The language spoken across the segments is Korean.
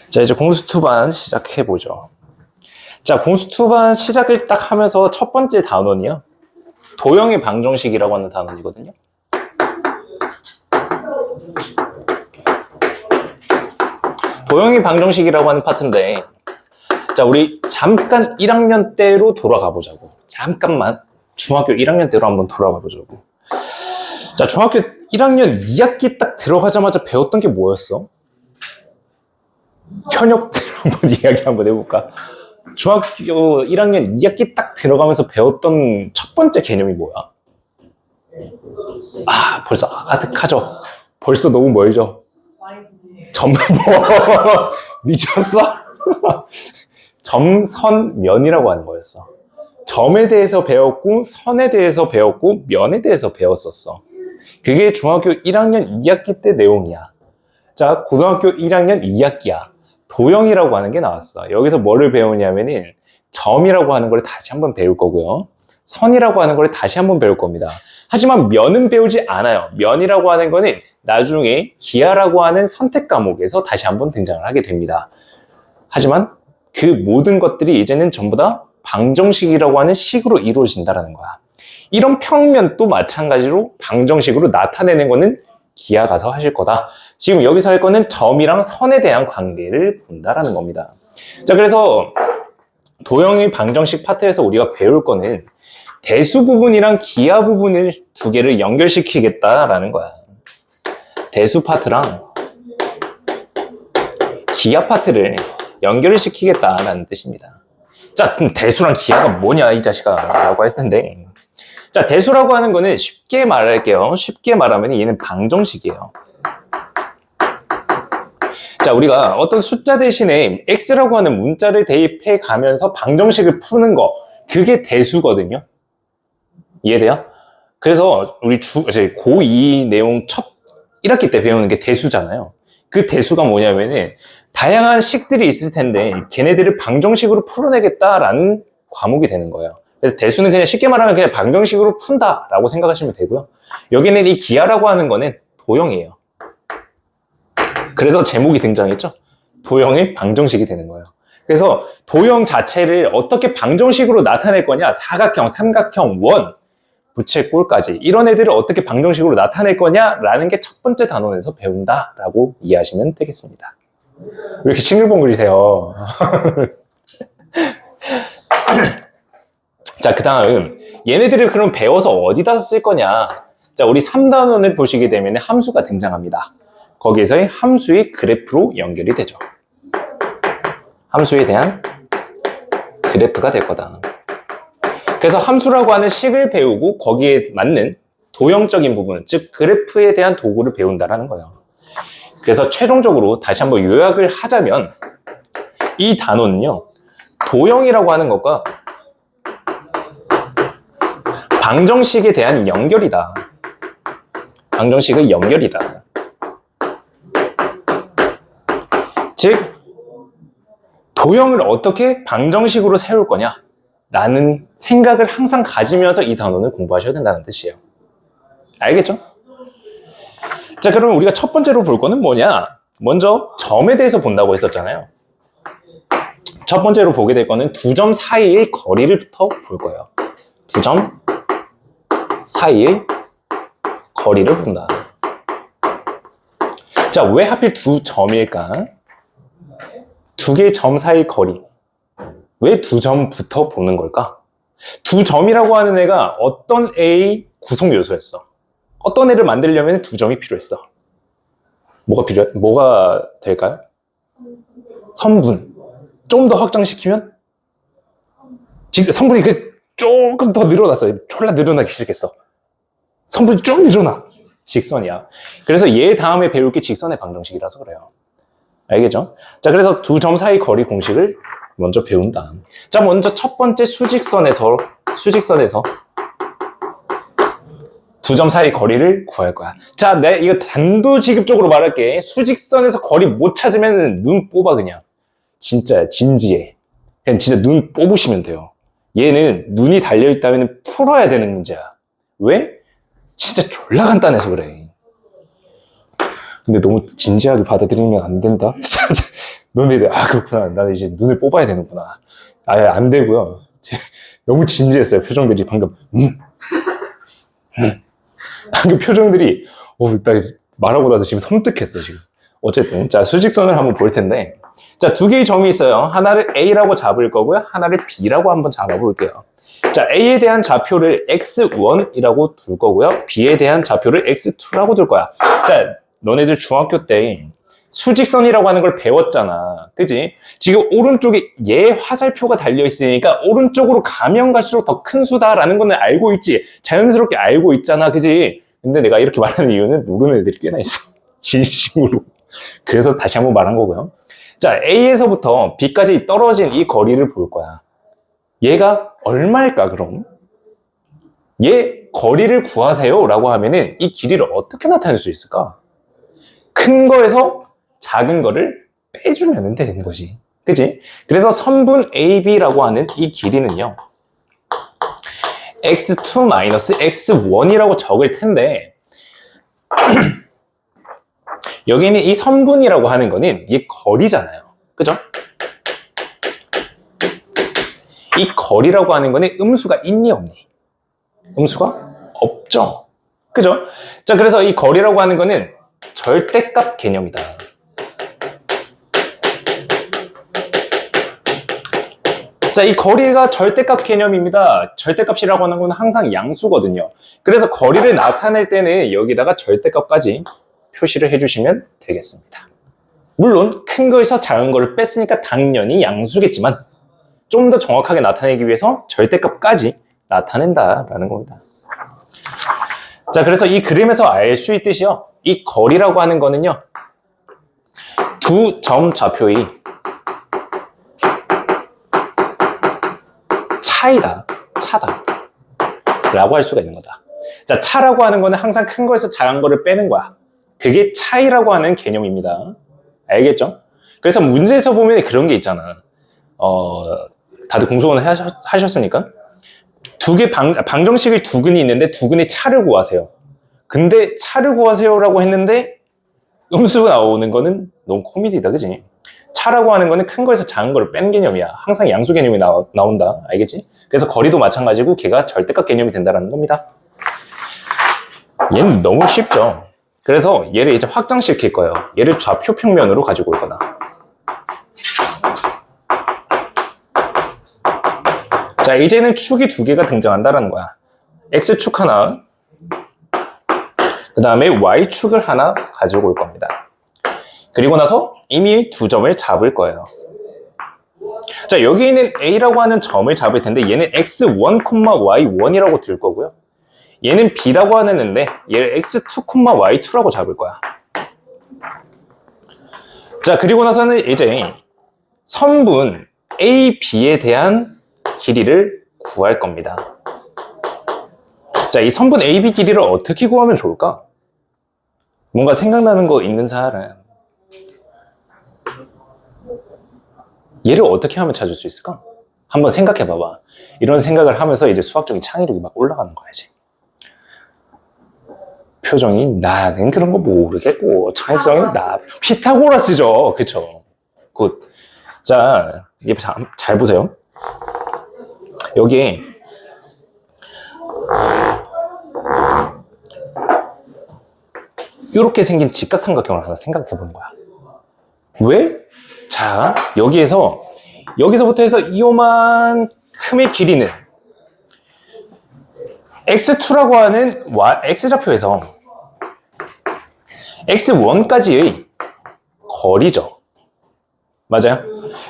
자, 이제 공수투반 시작해보죠. 자, 공수투반 시작을 딱 하면서 첫 번째 단원이요. 도형의 방정식이라고 하는 단원이거든요. 도형의 방정식이라고 하는 파트인데, 자, 우리 잠깐 1학년 때로 돌아가 보자고. 잠깐만 중학교 1학년 때로 한번 돌아가 보자고. 자, 중학교 1학년 2학기 딱 들어가자마자 배웠던 게 뭐였어? 현역들 한번 이야기 한번 해볼까? 중학교 1학년 2학기 딱 들어가면서 배웠던 첫 번째 개념이 뭐야? 아, 벌써 아득하죠? 벌써 너무 멀죠? 미쳤어? 점, 선, 면이라고 하는 거였어. 점에 대해서 배웠고, 선에 대해서 배웠고, 면에 대해서 배웠었어. 그게 중학교 1학년 2학기 때 내용이야. 자, 고등학교 1학년 2학기야. 도형이라고 하는 게 나왔어. 여기서 뭐를 배우냐면은 점이라고 하는 걸 다시 한번 배울 거고요. 선이라고 하는 걸 다시 한번 배울 겁니다. 하지만 면은 배우지 않아요. 면이라고 하는 거는 나중에 기하라고 하는 선택 과목에서 다시 한번 등장을 하게 됩니다. 하지만 그 모든 것들이 이제는 전부 다 방정식이라고 하는 식으로 이루어진다는 거야. 이런 평면도 마찬가지로 방정식으로 나타내는 거는 기하 가서 하실 거다. 지금 여기서 할 거는 점이랑 선에 대한 관계를 본다라는 겁니다. 자, 그래서 도형의 방정식 파트에서 우리가 배울 거는 대수 부분이랑 기하 부분을 두 개를 연결시키겠다라는 거야. 대수 파트랑 기하 파트를 연결을 시키겠다라는 뜻입니다. 자, 그럼 대수랑 기하가 뭐냐 이 자식아 라고 할 텐데, 자, 대수라고 하는 거는 쉽게 말할게요. 쉽게 말하면 얘는 방정식이에요. 자, 우리가 어떤 숫자 대신에 x라고 하는 문자를 대입해 가면서 방정식을 푸는 거, 그게 대수거든요. 이해돼요? 그래서 우리 고2 내용 첫 1학기 때 배우는 게 대수잖아요. 그 대수가 뭐냐면은 다양한 식들이 있을 텐데 걔네들을 방정식으로 풀어내겠다라는 과목이 되는 거예요. 그래서 대수는 그냥 쉽게 말하면 그냥 방정식으로 푼다라고 생각하시면 되고요. 여기는 이 기하라고 하는 거는 도형이에요. 그래서 제목이 등장했죠. 도형의 방정식이 되는 거예요. 그래서 도형 자체를 어떻게 방정식으로 나타낼 거냐, 사각형, 삼각형, 원, 부채꼴까지 이런 애들을 어떻게 방정식으로 나타낼 거냐라는 게 첫 번째 단원에서 배운다라고 이해하시면 되겠습니다. 왜 이렇게 싱글벙글이세요? 자, 그 다음 얘네들을 그럼 배워서 어디다 쓸 거냐? 자, 우리 3단원을 보시게 되면 함수가 등장합니다. 거기에서의 함수의 그래프로 연결이 되죠. 함수에 대한 그래프가 될 거다. 그래서 함수라고 하는 식을 배우고 거기에 맞는 도형적인 부분, 즉 그래프에 대한 도구를 배운다라는 거예요. 그래서 최종적으로 다시 한번 요약을 하자면 이 단원은요, 도형이라고 하는 것과 방정식에 대한 연결이다. 방정식의 연결이다. 즉 도형을 어떻게 방정식으로 세울 거냐 라는 생각을 항상 가지면서 이 단원을 공부하셔야 된다는 뜻이에요. 알겠죠? 자, 그러면 우리가 첫 번째로 볼 거는 뭐냐? 먼저 점에 대해서 본다고 했었잖아요. 첫 번째로 보게 될 거는 두 점 사이의 거리를부터 볼 거예요. 두 점 사이의 거리를 본다. 자, 왜 하필 두 점일까? 두 개의 점 사이 거리. 왜 두 점부터 보는 걸까? 두 점이라고 하는 애가 어떤 애의 구성 요소였어? 어떤 애를 만들려면 두 점이 필요했어. 뭐가 될까요? 선분. 좀 더 확장시키면? 선분이 조금 더 늘어났어요. 졸라 늘어나기 시작했어. 선분이 쭉 늘어나. 직선이야. 그래서 얘 다음에 배울 게 직선의 방정식이라서 그래요. 알겠죠? 자, 그래서 두 점 사이 거리 공식을 먼저 배운다. 자, 먼저 첫 번째 수직선에서 두 점 사이 거리를 구할 거야. 자, 내가 이거 단도직입적으로 말할게. 수직선에서 거리 못 찾으면 눈 뽑아 그냥. 진짜야, 진지해. 그냥 진짜 눈 뽑으시면 돼요. 얘는 눈이 달려있다면 풀어야 되는 문제야. 왜? 진짜 졸라 간단해서 그래. 근데 너무 진지하게 받아들이면 안 된다. 너네들 그렇구나. 나 이제 눈을 뽑아야 되는구나. 아예 안 되고요. 너무 진지했어요. 표정들이 방금. 방금 표정들이 나 말하고 나서 지금 섬뜩했어 지금. 어쨌든 자 수직선을 한번 볼 텐데 자 두 개의 점이 있어요. 하나를 A라고 잡을 거고요. 하나를 B라고 한번 잡아볼게요. 자 A에 대한 좌표를 X1이라고 둘 거고요. B에 대한 좌표를 X2라고 둘 거야. 자 너네들 중학교 때 수직선이라고 하는 걸 배웠잖아. 그지? 지금 오른쪽에 얘 화살표가 달려 있으니까 오른쪽으로 가면 갈수록 더 큰 수다라는 거는 알고 있지. 자연스럽게 알고 있잖아. 그지? 근데 내가 이렇게 말하는 이유는 모르는 애들이 꽤나 있어. 진심으로. 그래서 다시 한번 말한 거고요. 자, A에서부터 B까지 떨어진 이 거리를 볼 거야. 얘가 얼마일까, 그럼? 얘 거리를 구하세요 라고 하면은 이 길이를 어떻게 나타낼 수 있을까? 큰 거에서 작은 거를 빼주면 되는 거지. 그치? 그래서 선분 AB라고 하는 이 길이는요. x2-x1이라고 적을 텐데 여기는 이 선분이라고 하는 거는 이 거리잖아요. 그죠? 이 거리라고 하는 거는 음수가 있니 없니? 음수가 없죠. 그죠? 자, 그래서 이 거리라고 하는 거는 절대값 개념이다. 자, 이 거리가 절대값 개념입니다. 절대값이라고 하는 건 항상 양수거든요. 그래서 거리를 나타낼 때는 여기다가 절대값까지 표시를 해주시면 되겠습니다. 물론 큰 거에서 작은 거를 뺐으니까 당연히 양수겠지만 좀 더 정확하게 나타내기 위해서 절대값까지 나타낸다라는 겁니다. 자, 그래서 이 그림에서 알 수 있듯이요. 이 거리라고 하는 거는요. 두 점 좌표의 차이다. 차다. 라고 할 수가 있는 거다. 자, 차라고 하는 거는 항상 큰 거에서 작은 거를 빼는 거야. 그게 차이라고 하는 개념입니다. 알겠죠? 그래서 문제에서 보면 그런 게 있잖아. 다들 공소원을 하셨으니까 두 개 방정식의 두근이 있는데 두근의 차를 구하세요. 근데 차를 구하세요라고 했는데 음수가 나오는 거는 너무 코미디다, 그지? 차라고 하는 거는 큰 거에서 작은 거를 빼는 개념이야. 항상 양수 개념이 나온다. 알겠지? 그래서 거리도 마찬가지고 걔가 절대값 개념이 된다는 겁니다. 얘는 너무 쉽죠? 그래서 얘를 이제 확장시킬 거예요. 얘를 좌표 평면으로 가지고 올 거다. 자, 이제는 축이 두 개가 등장한다는 거야. X축 하나, 그 다음에 Y축을 하나 가지고 올 겁니다. 그리고 나서 이미 두 점을 잡을 거예요. 자, 여기 있는 A라고 하는 점을 잡을 텐데 얘는 X1, Y1이라고 둘 거고요. 얘는 B라고 하는 애인데 얘를 X2, Y2라고 잡을 거야. 자, 그리고 나서는 이제 선분 A, B에 대한 길이를 구할 겁니다. 자, 이 선분 A, B 길이를 어떻게 구하면 좋을까? 뭔가 생각나는 거 있는 사람? 얘를 어떻게 하면 찾을 수 있을까? 한번 생각해 봐봐. 이런 생각을 하면서 이제 수학적인 창의력이 막 올라가는 거야, 이제. 표정이 나는 그런 거 모르겠고 창의성이 피타고라스죠. 그쵸? 굿. 자, 잘 보세요. 여기 이렇게 생긴 직각삼각형을 하나 생각해 보는 거야. 왜? 자, 여기서부터 해서 이만큼의 길이는 x2라고 하는 x좌표에서 x1까지의 거리죠. 맞아요?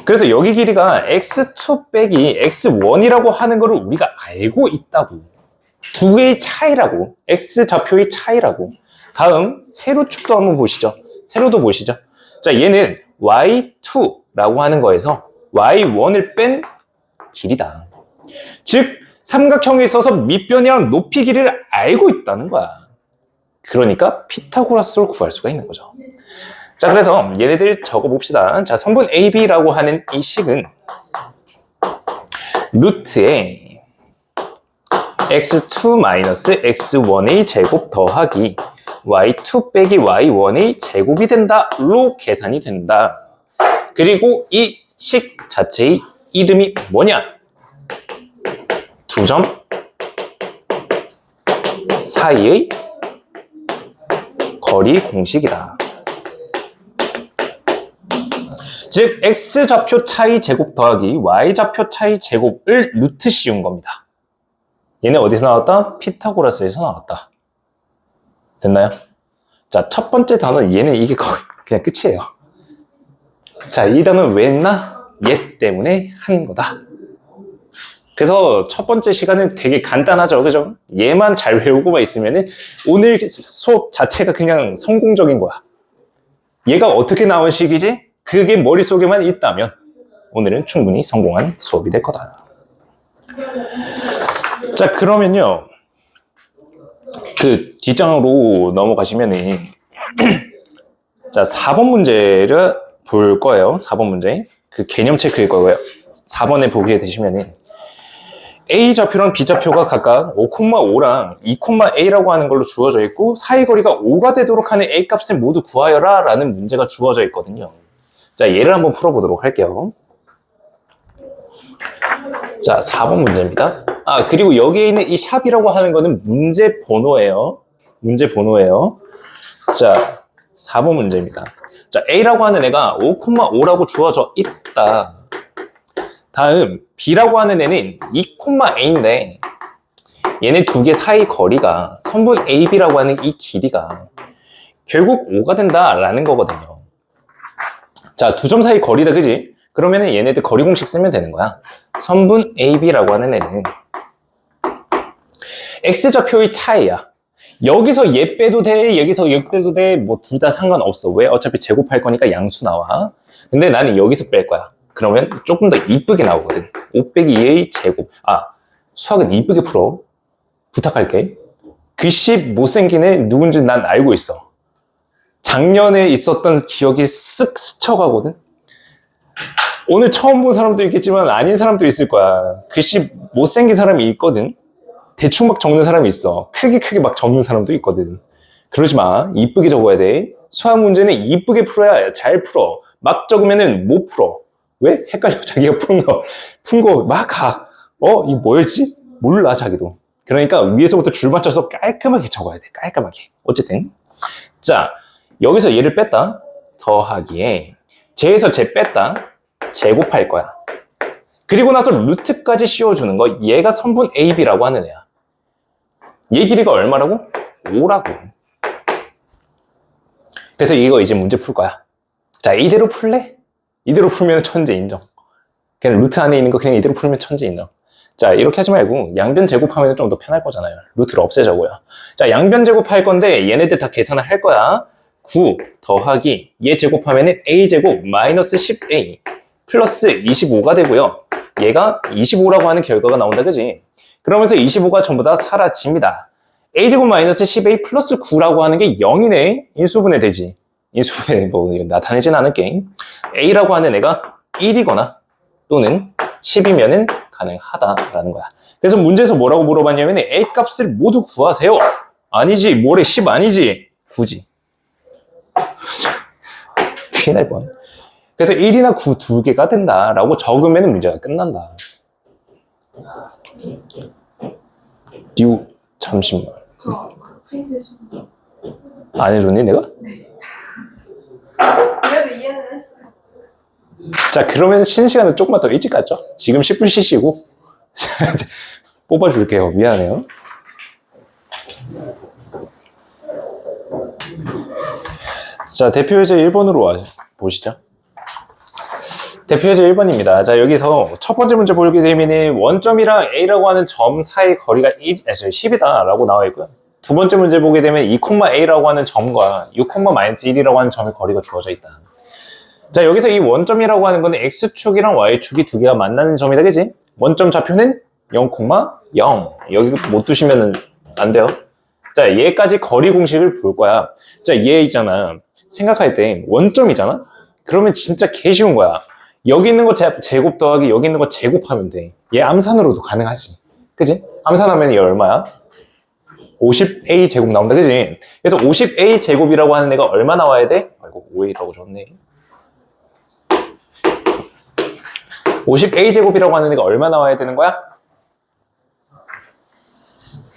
그래서 여기 길이가 x2 빼기 x1이라고 하는 거를 우리가 알고 있다고. 두 개의 차이라고. x좌표의 차이라고. 다음 세로축도 한번 보시죠. 세로도 보시죠. 자, 얘는 y2라고 하는 거에서 y1을 뺀 길이다. 즉 삼각형에 있어서 밑변이랑 높이 길이를 알고 있다는 거야. 그러니까 피타고라스를 구할 수가 있는 거죠. 자, 그래서 얘네들 적어봅시다. 자, 선분 AB라고 하는 이 식은 루트에 x2-x1의 제곱 더하기 y2 빼기 y1의 제곱이 된다로 계산이 된다. 그리고 이 식 자체의 이름이 뭐냐? 두 점 사이의 거리 공식이다. 즉 x좌표 차이 제곱 더하기 y좌표 차이 제곱을 루트 씌운 겁니다. 얘네 어디서 나왔다? 피타고라스에서 나왔다. 됐나요? 자, 첫 번째 단어 얘는 이게 거의 그냥 끝이에요. 자, 이 단어는 왜 했나? 얘 때문에 한 거다. 그래서 첫 번째 시간은 되게 간단하죠. 그죠? 얘만 잘 외우고만 있으면은 오늘 수업 자체가 그냥 성공적인 거야. 얘가 어떻게 나온 식이지? 그게 머릿속에만 있다면 오늘은 충분히 성공한 수업이 될 거다. 자, 그러면요. 그 뒷장으로 넘어가시면은 자, 4번 문제를 볼 거예요. 4번 문제. 그 개념 체크일 거고요. 4번에 보게 되시면은 A좌표랑 B좌표가 각각 5,5랑 2,a라고 하는 걸로 주어져 있고 사이거리가 5가 되도록 하는 A 값을 모두 구하여라 라는 문제가 주어져 있거든요. 자, 얘를 한번 풀어보도록 할게요. 자, 4번 문제입니다. 아, 그리고 여기에 있는 이 샵이라고 하는 거는 문제 번호예요. 문제 번호예요. 자, 4번 문제입니다. 자, A라고 하는 애가 5,5라고 주어져 있다. 다음 B라고 하는 애는 2,a인데 얘네 두 개 사이 거리가 선분 AB라고 하는 이 길이가 결국 5가 된다라는 거거든요. 자, 두 점 사이 거리다, 그지? 그러면은 얘네들 거리 공식 쓰면 되는 거야. 선분 AB라고 하는 애는 X좌표의 차이야. 여기서 얘 빼도 돼, 여기서 얘 빼도 돼, 뭐 둘 다 상관없어. 왜? 어차피 제곱할 거니까 양수 나와. 근데 나는 여기서 뺄 거야. 그러면 조금 더 이쁘게 나오거든. 5 빼기 2의 제곱. 아, 수학은 이쁘게 풀어. 부탁할게. 글씨 못생긴 애 누군지 난 알고 있어. 작년에 있었던 기억이 쓱 스쳐가거든. 오늘 처음 본 사람도 있겠지만 아닌 사람도 있을 거야. 글씨 못생긴 사람이 있거든. 대충 막 적는 사람이 있어. 크게 막 적는 사람도 있거든. 그러지 마. 이쁘게 적어야 돼. 수학 문제는 이쁘게 풀어야 잘 풀어. 막 적으면은 못 풀어. 왜? 헷갈려. 자기가 푼 거 막 가. 이거 뭐였지? 몰라, 자기도. 그러니까 위에서부터 줄 맞춰서 깔끔하게 적어야 돼. 깔끔하게. 어쨌든. 자, 여기서 얘를 뺐다. 더하기에 쟤에서 쟤 뺐다. 제곱할 거야. 그리고 나서 루트까지 씌워주는 거. 얘가 선분 AB라고 하는 애야. 얘 길이가 얼마라고? 5라고. 그래서 이거 이제 문제 풀 거야. 자, 이대로 풀래? 이대로 풀면 천재 인정. 그냥 루트 안에 있는 거 그냥 이대로 풀면 천재 인정. 자, 이렇게 하지 말고 양변 제곱하면 좀 더 편할 거잖아요. 루트를 없애자고요. 자, 양변 제곱할 건데 얘네들 다 계산을 할 거야. 9 더하기 얘 제곱하면은 a제곱 마이너스 10a 플러스 25가 되고요. 얘가 25라고 하는 결과가 나온다, 그지? 그러면서 25가 전부 다 사라집니다. a제곱 마이너스 10a 플러스 9라고 하는 게 0이네. 인수분해 되지. 인수분해 뭐 나타내진 않을게. a라고 하는 애가 1이거나 또는 10이면은 가능하다라는 거야. 그래서 문제에서 뭐라고 물어봤냐면 a 값을 모두 구하세요. 아니지, 뭐래, 10 아니지, 9지. 큰일 날 뻔. 그래서 1이나 9 두 개가 된다라고 적으면 문제가 끝난다. 잠시만. 안 해줬니, 내가? 네. 그래도 이해는 했어요. 자, 그러면 쉬는 시간은 조금만 더 일찍 갔죠? 지금 10분 쉬시고 뽑아줄게요. 미안해요. 자, 대표예제 1번으로 보시죠. 대표예제 1번입니다. 자, 여기서 첫 번째 문제 보게 되면 원점이랑 A라고 하는 점 사이 거리가 10이다 라고 나와 있고요. 두 번째 문제 보게 되면 2,a라고 하는 점과 6,-1이라고 하는 점의 거리가 주어져 있다. 자, 여기서 이 원점이라고 하는 거는 X축이랑 Y축이 두 개가 만나는 점이다, 그지? 원점 좌표는 0,0. 여기 못 두시면 안 돼요. 자, 얘까지 거리 공식을 볼 거야. 자, 얘 있잖아. 생각할 때 원점이잖아? 그러면 진짜 개 쉬운 거야. 여기 있는 거 제곱 더하기 여기 있는 거 제곱하면 돼. 얘 암산으로도 가능하지. 그지? 암산하면 얘 얼마야? 50a 제곱 나온다, 그지? 그래서 50a 제곱이라고 하는 애가 얼마 나와야 돼? 아이고, 5a라고 적었네. 50a 제곱이라고 하는 애가 얼마 나와야 되는 거야?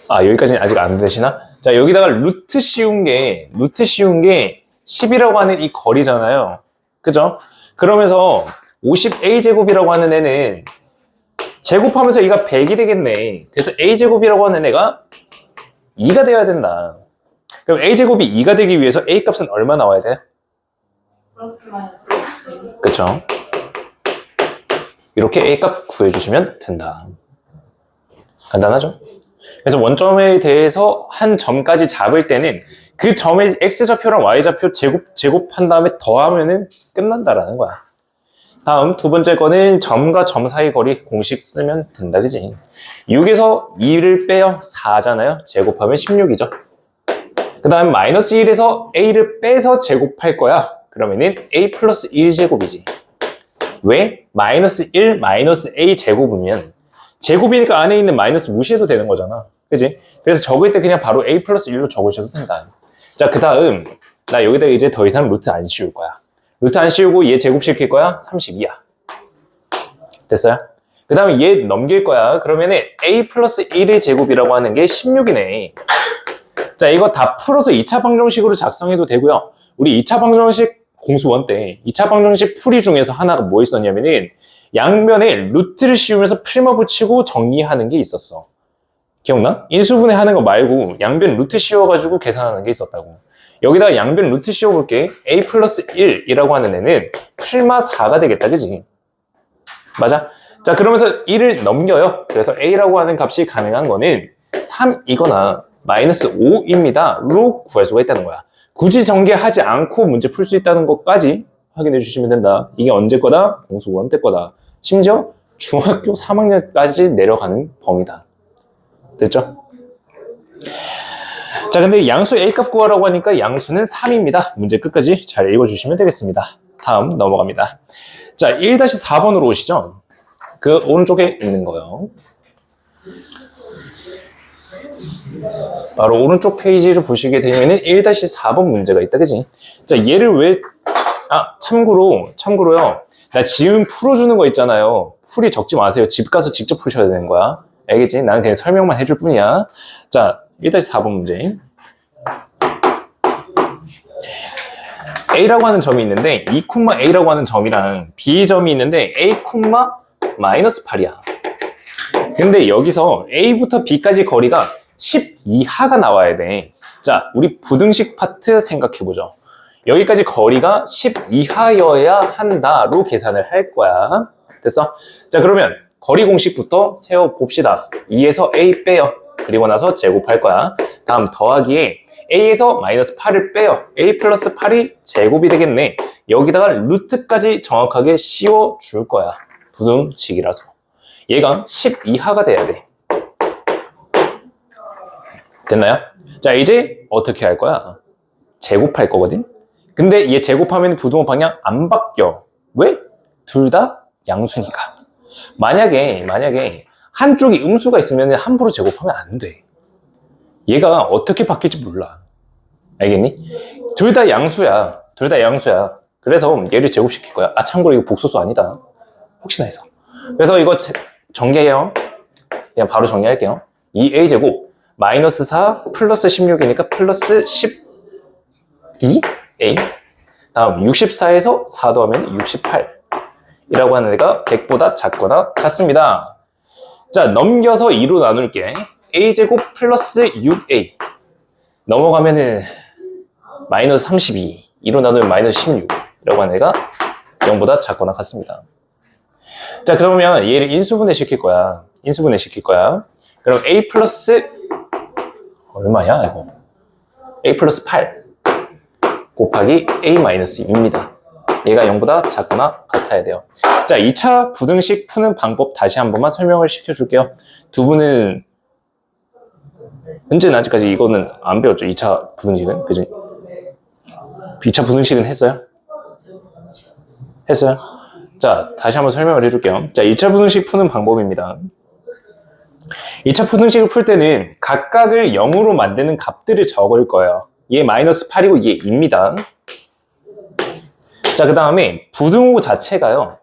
아, 여기까지는 아직 안 되시나? 자, 여기다가 루트 씌운 게 10이라고 하는 이 거리잖아요. 그죠? 그러면서 50a 제곱이라고 하는 애는 제곱하면서 얘가 100이 되겠네. 그래서 a 제곱이라고 하는 애가 2가 돼야 된다. 그럼 a 제곱이 2가 되기 위해서 a 값은 얼마 나와야 돼? 그쵸? 이렇게 a 값 구해주시면 된다. 간단하죠? 그래서 원점에 대해서 한 점까지 잡을 때는 그 점의 x좌표랑 y좌표 제곱한 다음에 더하면은 끝난다라는 거야. 다음 두 번째 거는 점과 점 사이 거리 공식 쓰면 된다, 그지? 6에서 2를 빼요. 4잖아요. 제곱하면 16이죠. 그 다음 마이너스 1에서 a를 빼서 제곱할 거야. 그러면은 a 플러스 1제곱이지. 왜? 마이너스 1 마이너스 a 제곱이면 제곱이니까 안에 있는 마이너스 무시해도 되는 거잖아. 그지? 그래서 적을 때 그냥 바로 a 플러스 1로 적으셔도 된다. 자, 그 다음 나 여기다 이제 더 이상 루트 안 씌울 거야. 루트 안 씌우고 얘 제곱시킬 거야? 32야. 됐어요? 그 다음에 얘 넘길 거야. 그러면은 a 플러스 1의 제곱이라고 하는 게 16이네. 자, 이거 다 풀어서 2차 방정식으로 작성해도 되고요. 우리 2차 방정식 공수원 때 2차 방정식 풀이 중에서 하나가 뭐 있었냐면은 양면에 루트를 씌우면서 풀마 붙이고 정리하는 게 있었어. 기억나? 인수분해 하는 거 말고 양변 루트 씌워가지고 계산하는 게 있었다고. 여기다가 양변 루트 씌워볼게. a 플러스 1이라고 하는 애는 풀마 4가 되겠다, 그지? 맞아? 자, 그러면서 1을 넘겨요. 그래서 a라고 하는 값이 가능한 거는 3이거나 마이너스 5입니다. 로 구할 수가 있다는 거야. 굳이 전개하지 않고 문제 풀 수 있다는 것까지 확인해 주시면 된다. 이게 언제 거다? 공수원 때 거다. 심지어 중학교 3학년까지 내려가는 범위다. 됐죠? 자, 근데 양수 A값 구하라고 하니까 양수는 3입니다. 문제 끝까지 잘 읽어주시면 되겠습니다. 다음 넘어갑니다. 자, 1-4번으로 오시죠. 그 오른쪽에 있는 거요. 바로 오른쪽 페이지를 보시게 되면은 1-4번 문제가 있다, 그지? 자, 얘를 왜, 참고로요. 나 지금 풀어주는 거 있잖아요. 풀이 적지 마세요. 집 가서 직접 푸셔야 되는 거야. 알겠지? 나는 그냥 설명만 해줄 뿐이야. 자, 1-4번 문제. A라고 하는 점이 있는데 2,A라고 하는 점이랑 B점이 있는데 A, 마이너스 8이야. 근데 여기서 A부터 B까지 거리가 10 이하가 나와야 돼. 자, 우리 부등식 파트 생각해보죠. 여기까지 거리가 10 이하여야 한다로 계산을 할 거야. 됐어? 자, 그러면 거리 공식부터 세워봅시다. 2에서 A 빼요. 그리고 나서 제곱할 거야. 다음 더하기에 A에서 마이너스 8을 빼요. A 플러스 8이 제곱이 되겠네. 여기다가 루트까지 정확하게 씌워줄 거야. 부등식이라서. 얘가 10 이하가 돼야 돼. 됐나요? 자, 이제 어떻게 할 거야? 제곱할 거거든? 근데 얘 제곱하면 부등호 방향 안 바뀌어. 왜? 둘 다 양수니까. 만약에 한쪽이 음수가 있으면 함부로 제곱하면 안 돼. 얘가 어떻게 바뀔지 몰라. 알겠니? 둘 다 양수야. 그래서 얘를 제곱시킬 거야. 참고로 이거 복소수 아니다. 혹시나 해서. 그래서 이거 정리해요. 그냥 바로 정리할게요. 2a제곱 마이너스 4 플러스 16이니까 플러스 12a. 다음 64에서 4 더하면 68 이라고 하는 애가 100보다 작거나 같습니다. 자, 넘겨서 2로 나눌게. a제곱 플러스 6a 넘어가면은 마이너스 32 2로 나누면 마이너스 16 이라고 하는 애가 0보다 작거나 같습니다. 자, 그러면 얘를 인수분해 시킬 거야. 그럼 a 플러스 얼마야 이거? a 플러스 8 곱하기 a 마이너스 2입니다. 얘가 0보다 작거나 같아야 돼요. 자, 2차 부등식 푸는 방법 다시 한 번만 설명을 시켜줄게요. 두 분은 현재는 아직까지 이거는 안 배웠죠? 2차 부등식은? 그지? 2차 부등식은 했어요? 했어요? 자, 다시 한번 설명을 해줄게요. 자, 2차 부등식 푸는 방법입니다. 2차 부등식을 풀 때는 각각을 0으로 만드는 값들을 적을 거예요. 얘 마이너스 8이고 얘 2입니다. 자, 그 다음에 부등호 자체가요.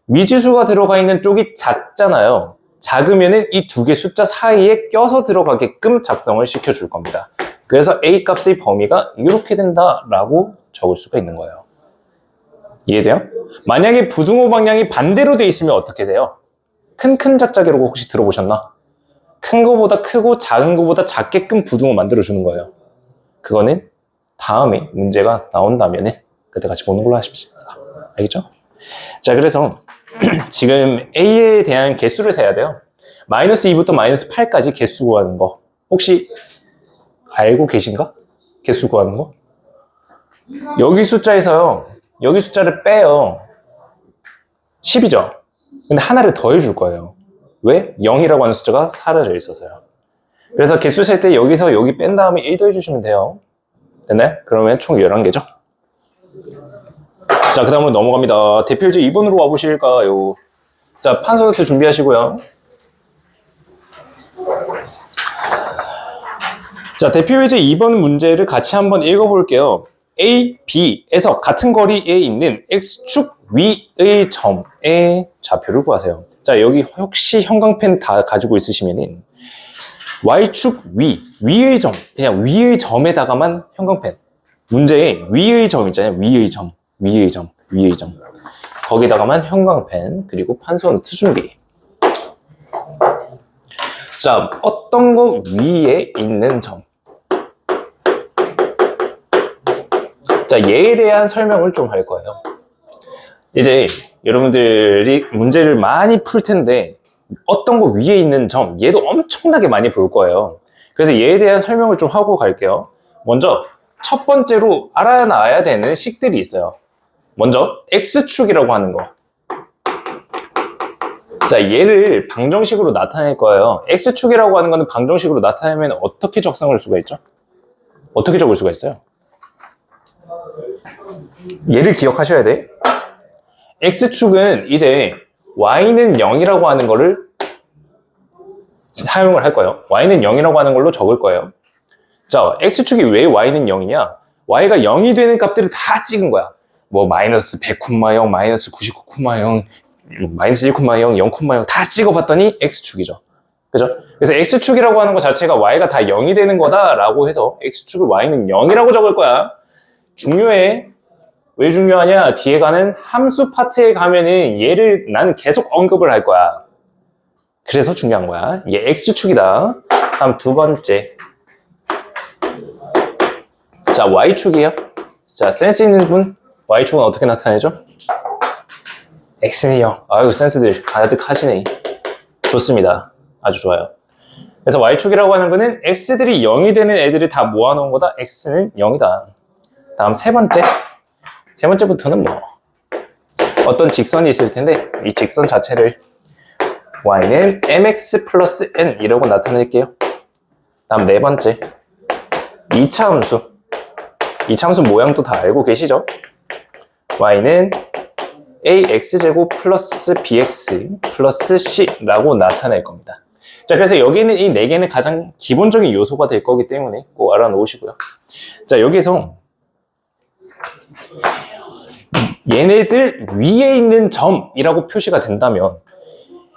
미지수가 들어가 있는 쪽이 작잖아요. 작으면은 이 두 개 숫자 사이에 껴서 들어가게끔 작성을 시켜줄 겁니다. 그래서 A 값의 범위가 이렇게 된다라고 적을 수가 있는 거예요. 이해돼요? 만약에 부등호 방향이 반대로 돼 있으면 어떻게 돼요? 큰 작작이라고 혹시 들어보셨나? 큰 거보다 크고 작은 거보다 작게끔 부등호 만들어주는 거예요. 그거는 다음에 문제가 나온다면은 그때 같이 보는 걸로 하십시다. 알겠죠? 자, 그래서 지금 A에 대한 개수를 세야 돼요. 마이너스 2부터 마이너스 8까지 개수 구하는 거 혹시 알고 계신가? 개수 구하는 거? 여기 숫자에서요. 여기 숫자를 빼요. 10이죠? 근데 하나를 더해줄 거예요. 왜? 0이라고 하는 숫자가 사라져 있어서요. 그래서 개수 셀 때 여기서 여기 뺀 다음에 1 더해주시면 돼요. 됐나요? 그러면 총 11개죠? 자, 그 다음으로 넘어갑니다. 대표일지 2번으로 와보실까요? 자, 판서부터 준비하시고요. 자, 대표일지 2번 문제를 같이 한번 읽어볼게요. A, B에서 같은 거리에 있는 X축 위의 점의 좌표를 구하세요. 자, 여기 혹시 형광펜 다 가지고 있으시면은 Y축 위의 점, 그냥 위의 점에다가만 형광펜. 문제에 위의 점 있잖아요. 위의 점. 거기다가만 형광펜, 그리고 판소노트 준비. 자, 어떤 거 위에 있는 점. 자, 얘에 대한 설명을 좀 할 거예요. 이제 여러분들이 문제를 많이 풀 텐데 어떤 거 위에 있는 점, 얘도 엄청나게 많이 볼 거예요. 그래서 얘에 대한 설명을 좀 하고 갈게요. 먼저 첫 번째로 알아놔야 되는 식들이 있어요. 먼저 X축이라고 하는 거. 자, 얘를 방정식으로 나타낼 거예요. X축이라고 하는 거는 방정식으로 나타내면 어떻게 적성할 수가 있죠? 어떻게 적을 수가 있어요? 얘를 기억하셔야 돼. X축은 이제 Y는 0이라고 하는 거를 사용을 할 거예요. Y는 0이라고 하는 걸로 적을 거예요. 자, X축이 왜 Y는 0이냐? Y가 0이 되는 값들을 다 찍은 거야. 뭐 마이너스 100,0, 마이너스 99,0, 마이너스 1,0, 0,0 다 찍어봤더니 X축이죠. 그죠? 그래서 X축이라고 하는 것 자체가 Y가 다 0이 되는 거다라고 해서 X축을 Y는 0이라고 적을 거야. 중요해. 왜 중요하냐? 뒤에 가는 함수 파트에 가면은 얘를 나는 계속 언급을 할 거야. 그래서 중요한 거야. 얘 X축이다. 다음 두 번째. 자, Y축이에요. 자, 센스 있는 분, Y축은 어떻게 나타내죠? X는 0. 아유, 센스들 가득하시네. 좋습니다. 아주 좋아요. 그래서 Y축이라고 하는 거는 X들이 0이 되는 애들을 다 모아놓은 거다. X는 0이다. 다음 세 번째. 세 번째부터는 뭐 어떤 직선이 있을 텐데 이 직선 자체를 Y는 mx 플러스 n 이라고 나타낼게요. 다음 네 번째. 2차 함수. 2차 함수 모양도 다 알고 계시죠? Y는 ax제곱 플러스 bx 플러스 c라고 나타낼 겁니다. 자, 그래서 여기 있는 이 네 개는 가장 기본적인 요소가 될 거기 때문에 꼭 알아놓으시고요. 자, 여기서 얘네들 위에 있는 점이라고 표시가 된다면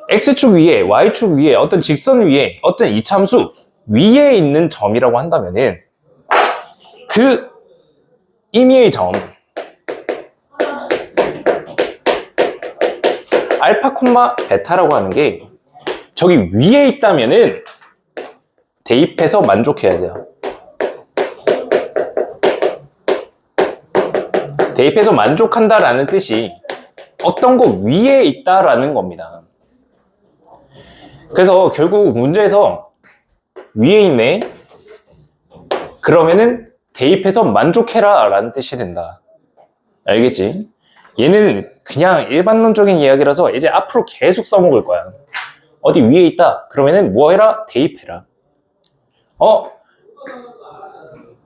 X축 위에, Y축 위에, 어떤 직선 위에, 어떤 이차함수 위에 있는 점이라고 한다면은 그 임의의 점 알파, 베타라고 하는 게 저기 위에 있다면은 대입해서 만족해야 돼요. 대입해서 만족한다라는 뜻이 어떤 거 위에 있다라는 겁니다. 그래서 결국 문제에서 위에 있네. 그러면은 대입해서 만족해라 라는 뜻이 된다. 알겠지? 얘는 그냥 일반론적인 이야기라서 이제 앞으로 계속 써먹을 거야. 어디 위에 있다. 그러면은 뭐 해라? 대입해라.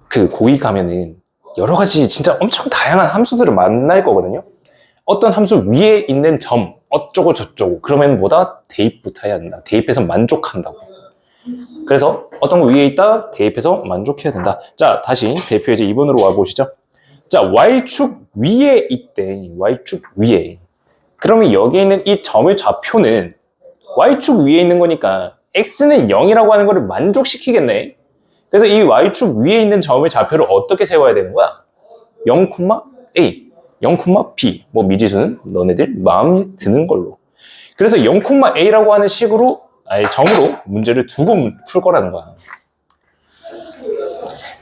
그 고2 가면은 여러 가지 진짜 엄청 다양한 함수들을 만날 거거든요. 어떤 함수 위에 있는 점, 어쩌고 저쩌고. 그러면 뭐다? 대입부터 해야 된다. 대입해서 만족한다고. 그래서 어떤 거 위에 있다? 대입해서 만족해야 된다. 자, 다시 대표 예제 2번으로 와보시죠. 자, y축 위에 있대. y축 위에. 그러면 여기에 있는 이 점의 좌표는 y축 위에 있는 거니까 x는 0이라고 하는 거를 만족시키겠네. 그래서 이 y축 위에 있는 점의 좌표를 어떻게 세워야 되는 거야? 0,a, 0,b. 뭐 미지수는 너네들 마음이 드는 걸로. 그래서 0,a라고 하는 식으로 점으로 문제를 두고 풀 거라는 거야.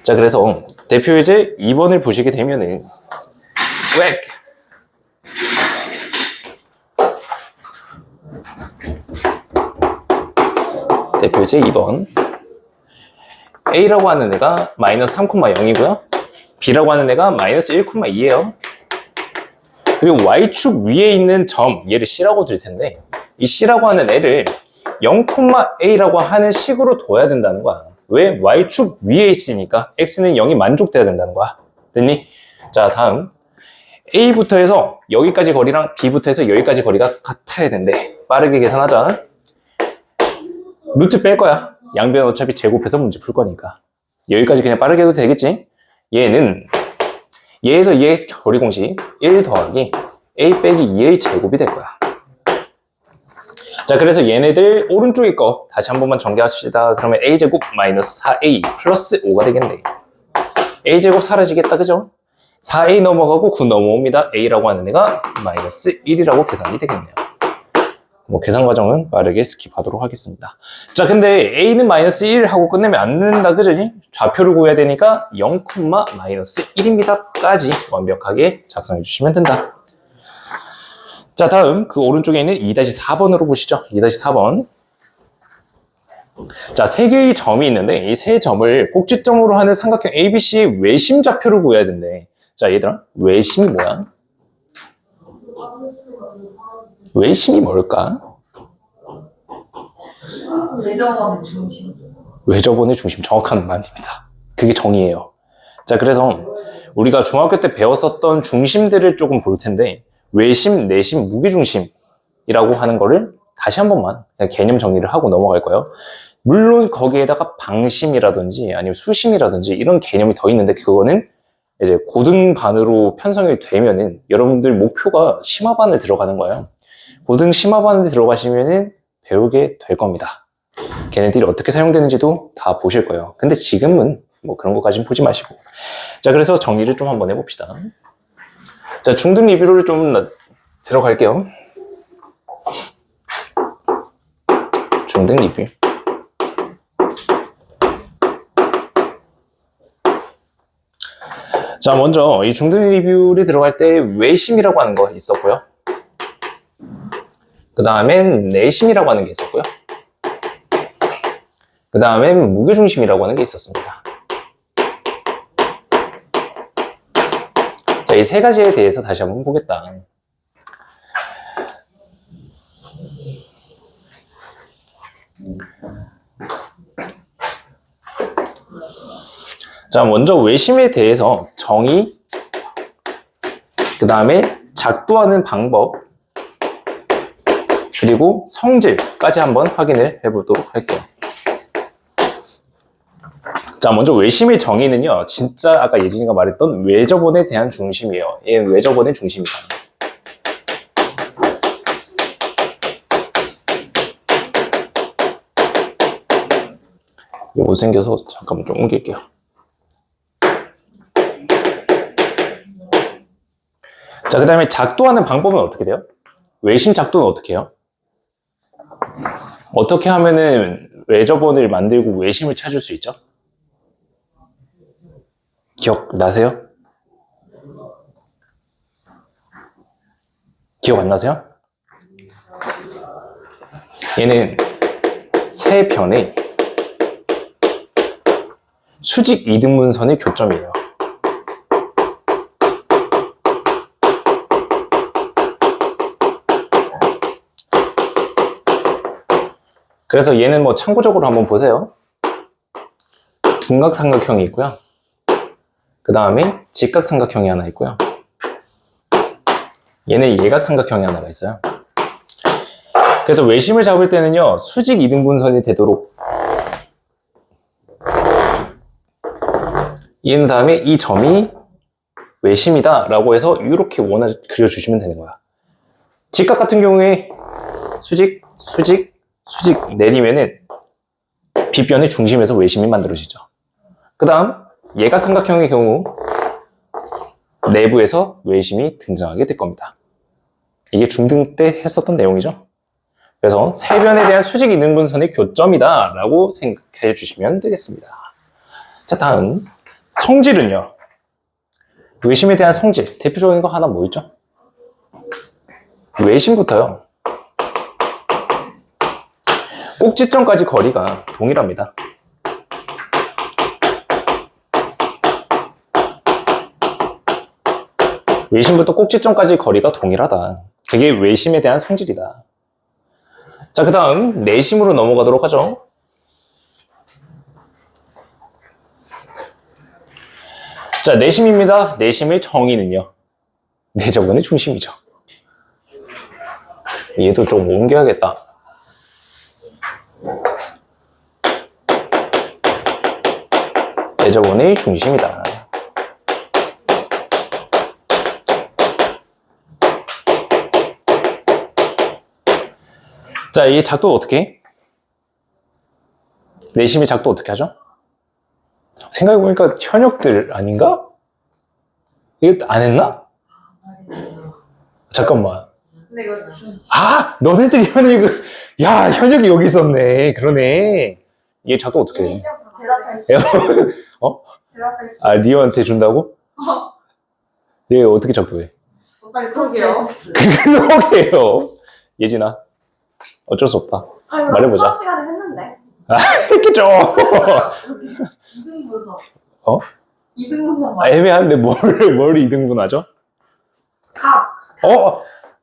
자, 그래서 대표 예제 2번을 보시게 되면은 대표 예제 2번. A라고 하는 애가 마이너스 3,0이고요. B라고 하는 애가 마이너스 1,2예요. 그리고 Y축 위에 있는 점, 얘를 C라고 둘 텐데, 이 C라고 하는 애를 0,A라고 하는 식으로 둬야 된다는 거야. 왜? Y축 위에 있으니까 X는 0이 만족돼야 된다는 거야. 됐니? 자, 다음. A부터 해서 여기까지 거리랑 B부터 해서 여기까지 거리가 같아야 된대. 빠르게 계산하자. 루트 뺄 거야. 양변 어차피 제곱해서 문제 풀 거니까. 여기까지 그냥 빠르게 해도 되겠지? 얘는 얘에서 얘의 거리 공식 1 더하기 A 빼기 2의 제곱이 될 거야. 자, 그래서 얘네들 오른쪽에 거 다시 한 번만 정리합시다. 그러면 A제곱 마이너스 4A 플러스 5가 되겠네. A제곱 사라지겠다, 그죠? 4A 넘어가고 9 넘어옵니다. A라고 하는 애가 마이너스 1이라고 계산이 되겠네요. 뭐 계산 과정은 빠르게 스킵하도록 하겠습니다. 자, 근데 A는 마이너스 1 하고 끝내면 안 된다, 그죠? 좌표를 구해야 되니까 0, 마이너스 1입니다 까지 완벽하게 작성해 주시면 된다. 자, 다음 그 오른쪽에 있는 2-4번으로 보시죠. 2-4번. 자, 세 개의 점이 있는데 이 세 점을 꼭지점으로 하는 삼각형 ABC의 외심 좌표를 구해야 된대. 자, 얘들아, 외심이 뭐야? 외심이 뭘까? 외접원의 중심. 외접원의 중심, 정확한 말입니다. 그게 정의예요. 자, 그래서 우리가 중학교 때 배웠었던 중심들을 조금 볼 텐데 외심, 내심, 무게중심이라고 하는 거를 다시 한 번만 그냥 개념 정리를 하고 넘어갈 거예요. 물론 거기에다가 방심이라든지 아니면 수심이라든지 이런 개념이 더 있는데 그거는 이제 고등반으로 편성이 되면은 여러분들 목표가 심화반에 들어가는 거예요. 고등 심화반에 들어가시면은 배우게 될 겁니다. 걔네들이 어떻게 사용되는지도 다 보실 거예요. 근데 지금은 뭐 그런 것까지는 보지 마시고. 자, 그래서 정리를 좀 한번 해봅시다. 자, 중등 리뷰를 좀 들어갈게요. 중등 리뷰. 자, 먼저 이 중등 리뷰를 들어갈 때 외심이라고 하는 거 있었고요. 그 다음엔 내심이라고 하는 게 있었고요. 그 다음엔 무게중심이라고 하는 게 있었습니다. 자, 이 세 가지에 대해서 다시 한번 보겠다. 자, 먼저 외심에 대해서 정의, 그 다음에 작도하는 방법, 그리고 성질까지 한번 확인을 해보도록 할게요. 자, 먼저 외심의 정의는요, 진짜 아까 예진이가 말했던 외접원에 대한 중심이에요. 얘는 외접원의 중심이다. 이게 못생겨서 잠깐만 좀 옮길게요. 자, 그 다음에 작도하는 방법은 어떻게 돼요? 외심 작도는 어떻게 해요? 어떻게 하면은 외접원을 만들고 외심을 찾을 수 있죠? 기억나세요? 기억 안 나세요? 얘는 세 변의 수직 이등분선의 교점이에요. 그래서 얘는 뭐 참고적으로 한번 보세요. 둔각삼각형이 있고요. 그 다음에 직각삼각형이 하나 있고요. 얘는 일각삼각형이 하나가 있어요. 그래서 외심을 잡을 때는요, 수직 이등분선이 되도록 이은 다음에 이 점이 외심이다 라고 해서 이렇게 원을 그려주시면 되는 거야. 직각 같은 경우에 수직, 수직, 수직 내리면은 빗변의 중심에서 외심이 만들어지죠. 그 다음 얘가 삼각형의 경우 내부에서 외심이 등장하게 될 겁니다. 이게 중등 때 했었던 내용이죠. 그래서 세 변에 대한 수직 이등분선의 교점이다 라고 생각해 주시면 되겠습니다. 자, 다음 성질은요. 외심에 대한 성질 대표적인 거 하나 뭐 있죠? 외심부터요. 꼭지점까지 거리가 동일합니다. 외심부터 꼭지점까지 거리가 동일하다. 그게 외심에 대한 성질이다. 자, 그 다음 내심으로 넘어가도록 하죠. 자, 내심입니다. 내심의 정의는요. 내저번의 중심이죠. 얘도 좀 옮겨야겠다. 내저번의 중심이다. 자, 이 작도 어떻게 해? 내심의 작도 어떻게 하죠? 생각해보니까 현역들 아닌가? 이거 안 했나? 잠깐만. 근데 이거 좀 아! 너네들이 현역이, 야, 현역이 여기 있었네. 그러네. 얘 작도 어떻게 해? 시험 대답할 어? 대답할 아, 리오한테 준다고? 얘 어떻게 작도해? 빨리 토스요. 그러게요. 예진아, 어쩔 수 없다. 말해보자. 수업 시간에 했는데. 아, 했겠죠. 2등분선. 어? 2등분선 아, 애매한데 뭘 2등분하죠? 각.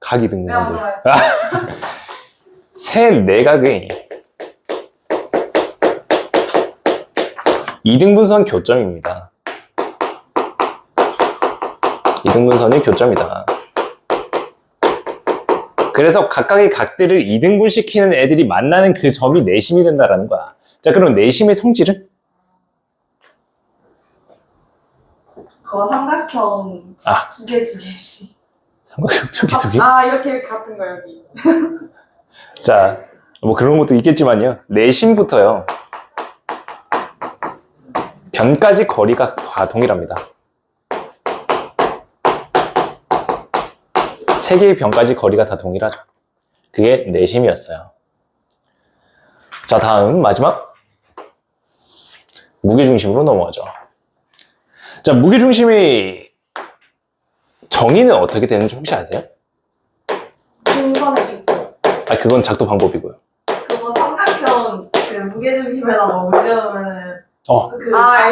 각 2등분인데. 내가 뭐라 새 내각의 2등분선 교점입니다. 2등분선이 교점이다. 그래서 각각의 각들을 2등분 시키는 애들이 만나는 그 점이 내심이 된다라는 거야. 자, 그럼 내심의 성질은? 그거 삼각형 아. 두 개씩. 삼각형 두 개? 아, 이렇게 같은 거 여기. 자, 뭐 그런 것도 있겠지만요. 내심부터요. 변까지 거리가 다 동일합니다. 세 개의 변까지 거리가 다 동일하죠. 그게 내심이었어요. 자, 다음 마지막 무게중심으로 넘어가죠. 자, 무게중심의 정의는 어떻게 되는지 혹시 아세요? 중선의 교점. 아, 그건 작도 방법이고요. 그거 삼각형 그 무게중심에다가 올려놓으면은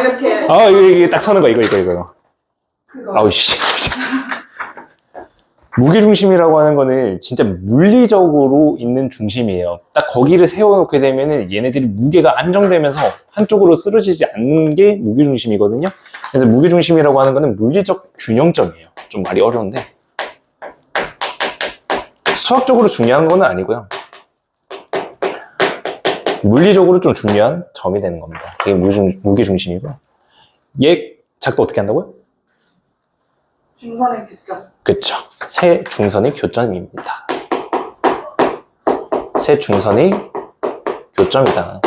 이렇게 이게 딱 서는 거 이거. 그거. 아우 씨. 무게중심이라고 하는 거는 진짜 물리적으로 있는 중심이에요. 딱 거기를 세워놓게 되면은 얘네들이 무게가 안정되면서 한쪽으로 쓰러지지 않는 게 무게중심이거든요. 그래서 무게중심이라고 하는 거는 물리적 균형점이에요. 좀 말이 어려운데. 수학적으로 중요한 건 아니고요. 물리적으로 좀 중요한 점이 되는 겁니다. 그게 무게중심이고요. 얘 작도 어떻게 한다고요? 중선의 교점. 그쵸. 세 중선의 교점입니다. 세 중선의 교점이다.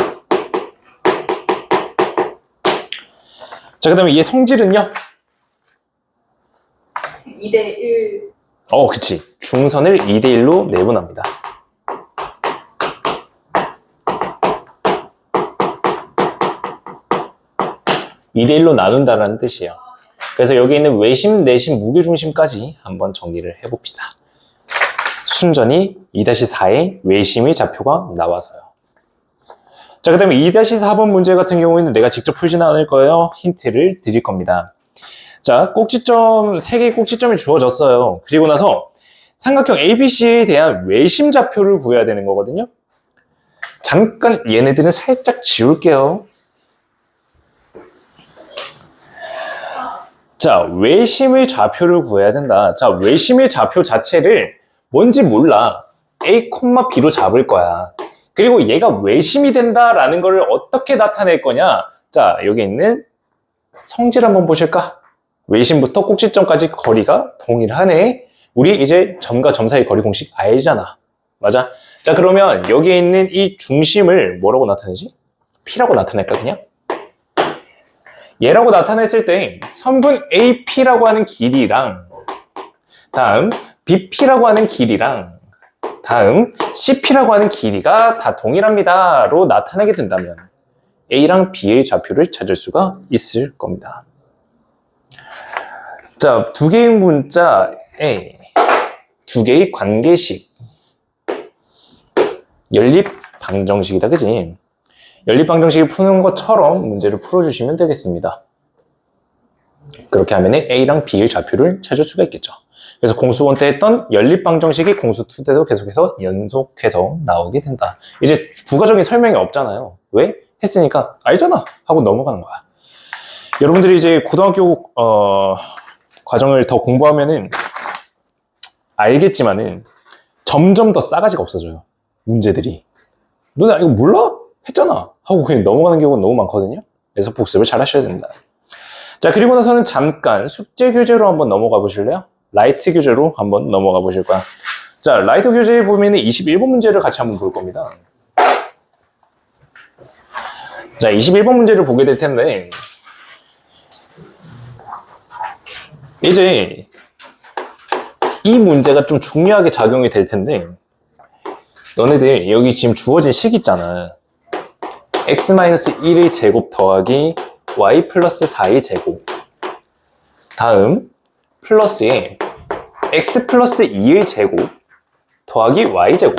자, 그 다음에 얘 성질은요? 2대1. 그치. 중선을 2대1로 내분합니다. 2대1로 나눈다라는 뜻이에요. 그래서 여기 있는 외심, 내심, 무게중심까지 한번 정리를 해봅시다. 순전히 2-4의 외심의 좌표가 나와서요. 자, 그 다음에 2-4번 문제 같은 경우에는 내가 직접 풀지는 않을 거예요. 힌트를 드릴 겁니다. 자, 꼭지점, 3개의 꼭지점이 주어졌어요. 그리고 나서 삼각형 ABC에 대한 외심 좌표를 구해야 되는 거거든요. 잠깐 얘네들은 살짝 지울게요. 자, 외심의 좌표를 구해야 된다. 자, 외심의 좌표 자체를 뭔지 몰라. A, B로 잡을 거야. 그리고 얘가 외심이 된다라는 걸 어떻게 나타낼 거냐? 자, 여기 있는 성질 한번 보실까? 외심부터 꼭지점까지 거리가 동일하네. 우리 이제 점과 점 사이 거리 공식 알잖아. 맞아? 자, 그러면 여기에 있는 이 중심을 뭐라고 나타내지? P라고 나타낼까, 그냥? 얘라고 나타냈을 때 선분 AP라고 하는 길이랑 다음 BP라고 하는 길이랑 다음 CP라고 하는 길이가 다 동일합니다로 나타내게 된다면 A랑 B의 좌표를 찾을 수가 있을 겁니다. 자, 두 개의 문자에 두 개의 관계식 연립방정식이다, 그지? 연립방정식을 푸는 것처럼 문제를 풀어주시면 되겠습니다. 그렇게 하면 A랑 B의 좌표를 찾을 수가 있겠죠. 그래서 공수 1 때 했던 연립방정식이 공수 2 때도 계속해서 연속해서 나오게 된다. 이제 부가적인 설명이 없잖아요. 왜? 했으니까 알잖아 하고 넘어가는 거야. 여러분들이 이제 고등학교 과정을 더 공부하면은 알겠지만은 점점 더 싸가지가 없어져요. 문제들이. 너네 이거 몰라? 했잖아 하고 그냥 넘어가는 경우가 너무 많거든요. 그래서 복습을 잘 하셔야 됩니다. 자, 그리고 나서는 잠깐 숙제 교재로 한번 넘어가 보실래요? 라이트 교재로 한번 넘어가 보실 거야. 자, 라이트 교재에 보면은 21번 문제를 같이 한번 볼 겁니다. 자, 21번 문제를 보게 될 텐데 이제 이 문제가 좀 중요하게 작용이 될 텐데 너네들 여기 지금 주어진 식 있잖아. x-1의 제곱 더하기 y 플러스 4의 제곱 다음 플러스에 x 플러스 2의 제곱 더하기 y 제곱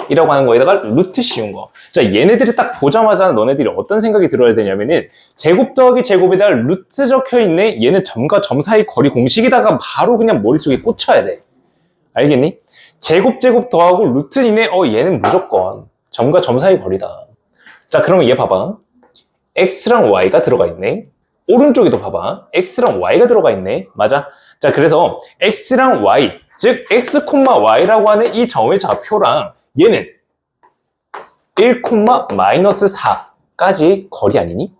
이라고 하는 거에다가 루트 씌운 거. 자, 얘네들이 딱 보자마자 너네들이 어떤 생각이 들어야 되냐면은 제곱 더하기 제곱에다가 루트 적혀있네. 얘는 점과 점 사이 거리 공식에다가 바로 그냥 머릿속에 꽂혀야 돼. 알겠니? 제곱 더하고 루트이네. 얘는 무조건 점과 점 사이 거리다. 자, 그러면 얘 봐봐. x랑 y가 들어가 있네. 오른쪽에도 봐봐. x랑 y가 들어가 있네. 맞아? 자, 그래서 x랑 y, 즉 x, y라고 하는 이 점의 좌표랑 얘는 1, 마이너스 4까지 거리 아니니?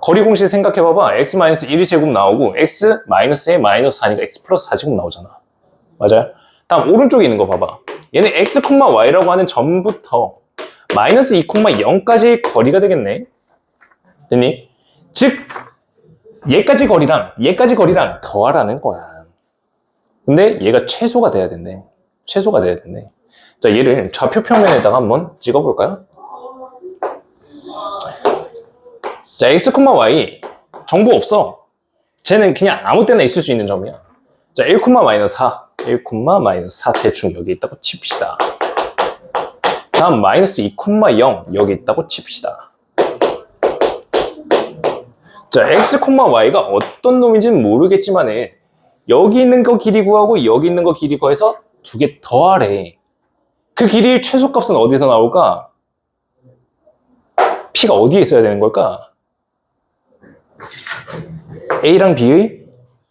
거리 공식 생각해봐봐. x-1의 제곱 나오고 x 마이너스에 마이너스 4니까 x 플러스 4제곱 나오잖아. 맞아요? 다음 오른쪽에 있는 거 봐봐. 얘는 x, y라고 하는 점부터 마이너스 2, 0까지 거리가 되겠네. 됐니? 즉 얘까지 거리랑 더하라는 거야. 근데 얘가 최소가 돼야 된대. 자, 얘를 좌표 평면에다가 한번 찍어볼까요? 자, x, y 정보 없어. 쟤는 그냥 아무 때나 있을 수 있는 점이야. 자, 1, 마이너스 4 대충 여기 있다고 칩시다. 다음 마이너스 2, 0 여기 있다고 칩시다. 자, x, y가 어떤 놈인지는 모르겠지만 여기 있는 거 길이 구하고 여기 있는 거 길이 구해서 두 개 더하래. 그 길이의 최소값은 어디서 나올까? P가 어디에 있어야 되는 걸까? A랑 B의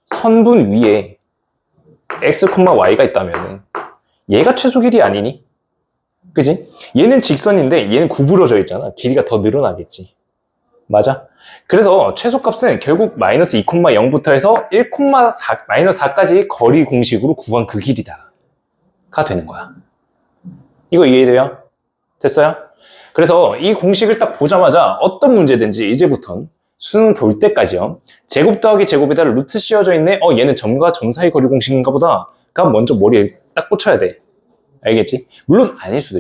선분 위에 x, y가 있다면 얘가 최소 길이 아니니? 그지? 얘는 직선인데 얘는 구부러져 있잖아. 길이가 더 늘어나겠지. 맞아? 그래서 최소값은 결국 마이너스 2, 0부터 해서 1, 마이너스 4까지 거리 공식으로 구한 그 길이다. 가 되는 거야. 이거 이해돼요? 됐어요? 그래서 이 공식을 딱 보자마자 어떤 문제든지 이제부턴 수능 볼 때까지요. 제곱 더하기 제곱에다 루트 씌워져 있네. 얘는 점과 점 사이 거리 공식인가 보다. 가 먼저 머리에 딱 꽂혀야 돼. 알겠지? 물론 아닐 수도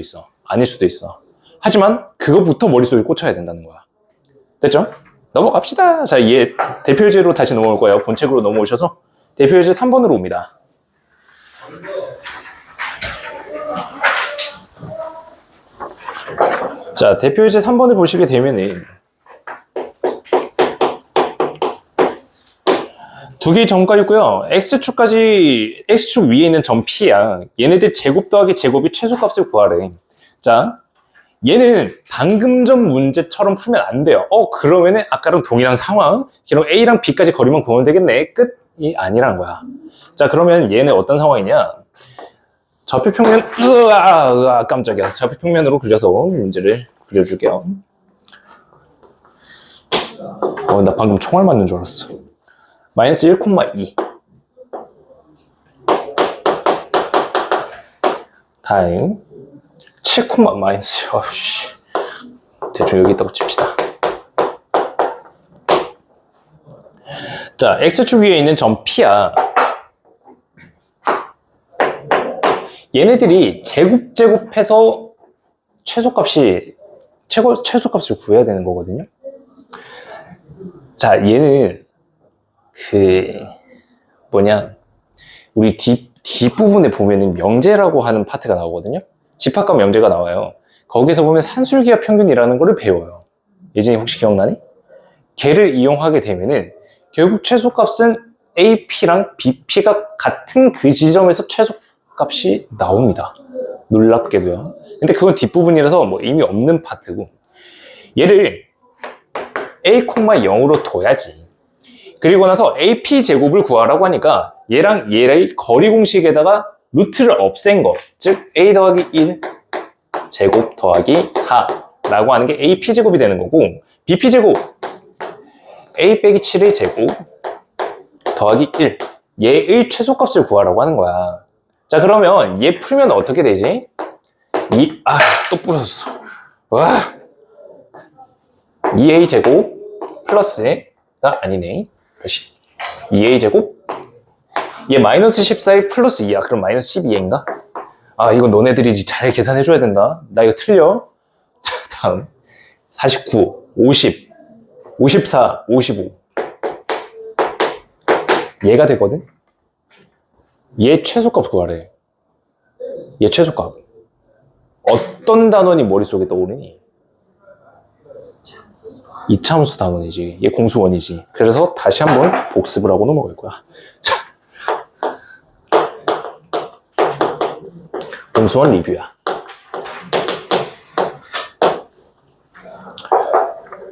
있어. 하지만 그거부터 머릿속에 꽂혀야 된다는 거야. 됐죠? 넘어갑시다. 자, 얘 대표예제로 다시 넘어올 거예요. 본책으로 넘어오셔서 대표예제 3번으로 옵니다. 자, 대표예제 3번을 보시게 되면은 두 개의 점과 있고요. X축 위에 있는 점 P야. 얘네들 제곱 더하기 제곱이 최소값을 구하래. 자, 얘는 방금 전 문제처럼 풀면 안 돼요. 그러면은 아까랑 동일한 상황. 그럼 A랑 B까지 거리만 구하면 되겠네. 끝이 아니라는 거야. 자, 그러면 얘는 어떤 상황이냐? 좌표평면, 으아, 깜짝이야. 좌표평면으로 그려서 문제를 그려줄게요. 나 방금 총알 맞는 줄 알았어. 마이너스 1,2. 다음 7, 마이너스, 아우씨. 대충 여기 있다고 칩시다. 자, X축 위에 있는 점 P야. 얘네들이 제곱해서 최소값을 구해야 되는 거거든요. 자, 얘는 우리 뒷부분에 보면은 명제라고 하는 파트가 나오거든요. 집합과 명제가 나와요. 거기서 보면 산술기하 평균이라는 거를 배워요. 예진이 혹시 기억나니? 걔를 이용하게 되면은 결국 최소값은 AP랑 BP가 같은 그 지점에서 최소값이 나옵니다. 놀랍게도요. 근데 그건 뒷부분이라서 뭐 의미 없는 파트고, 얘를 A,0으로 둬야지. 그리고 나서 AP 제곱을 구하라고 하니까 얘랑 얘를 거리 공식에다가 루트를 없앤 거, 즉 A 더하기 1 제곱 더하기 4라고 하는 게 AP 제곱이 되는 거고, BP 제곱 A 빼기 7의 제곱 더하기 1, 얘의 최소값을 구하라고 하는 거야. 자, 그러면 얘 풀면 어떻게 되지? 또 부러졌어. 와. 2A 제곱 플러스가 아니네. 다시 2A 제곱, 얘 마이너스 14에 플러스 2야. 그럼 마이너스 12A인가? 이거 너네들이 잘 계산해줘야 된다. 나 이거 틀려. 자, 다음 49, 50, 54, 55. 얘가 되거든? 얘 최소값 구하래. 얘 최소값. 어떤 단원이 머릿속에 떠오르니? 이차함수 단원이지. 얘 공수원이지. 그래서 다시 한번 복습을 하고 넘어갈 거야. 자, 공수원 리뷰야.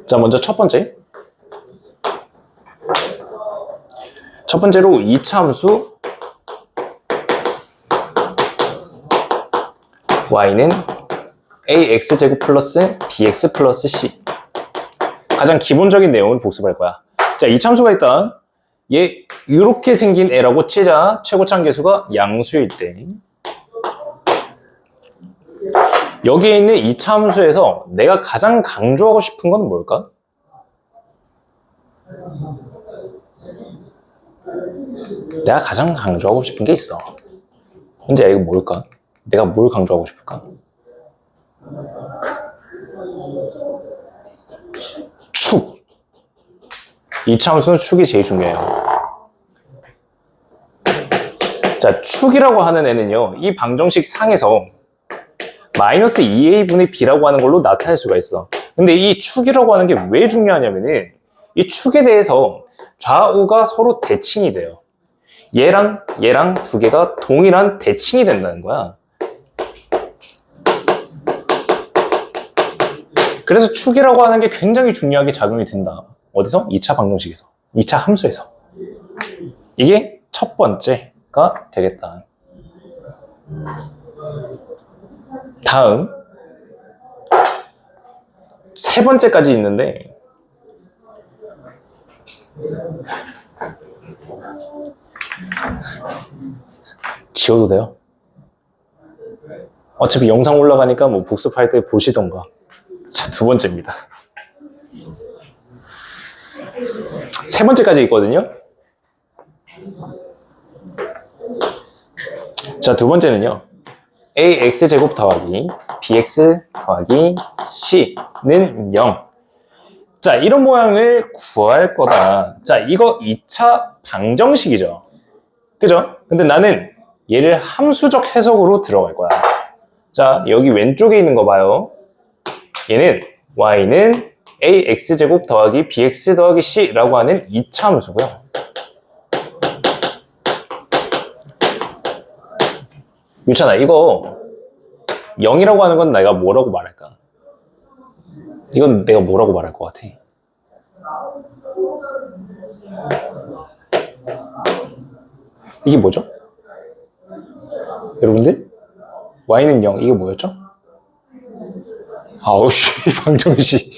자, 먼저 첫 번째로 이차함수 y는 ax제곱 플러스 bx 플러스 c. 가장 기본적인 내용을 복습할 거야. 자, 이차함수가 있다. 얘 이렇게 생긴 애라고 치자. 최고참 계수가 양수일 때, 여기에 있는 이차함수에서 내가 가장 강조하고 싶은 건 뭘까? 내가 가장 강조하고 싶은 게 있어. 현재 이거 뭘까? 내가 뭘 강조하고 싶을까? 축. 이차함수는 축이 제일 중요해요. 자, 축이라고 하는 애는요, 이 방정식 상에서 마이너스 2a분의 b라고 하는 걸로 나타낼 수가 있어. 근데 이 축이라고 하는 게 왜 중요하냐면은, 이 축에 대해서 좌우가 서로 대칭이 돼요. 얘랑 두 개가 동일한 대칭이 된다는 거야. 그래서 축이라고 하는 게 굉장히 중요하게 작용이 된다. 어디서? 2차 방정식에서. 2차 함수에서. 이게 첫 번째가 되겠다. 다음 세 번째까지 있는데, 지워도 돼요? 어차피 영상 올라가니까 뭐 복습할 때 보시던가. 자, 두 번째입니다. 세 번째까지 있거든요. 자, 두 번째는요, ax제곱 더하기 bx 더하기 c는 0. 자, 이런 모양을 구할 거다. 자, 이거 2차 방정식이죠. 그죠? 근데 나는 얘를 함수적 해석으로 들어갈 거야. 자, 여기 왼쪽에 있는 거 봐요. 얘는 y는 ax제곱 더하기 bx 더하기 c라고 하는 2차 함수고요. 유찬아, 이거 0이라고 하는 건 내가 뭐라고 말할까? 이건 내가 뭐라고 말할 것 같아? 이게 뭐죠? 여러분들? y는 0. 이게 뭐였죠? 아우씨, 방정식.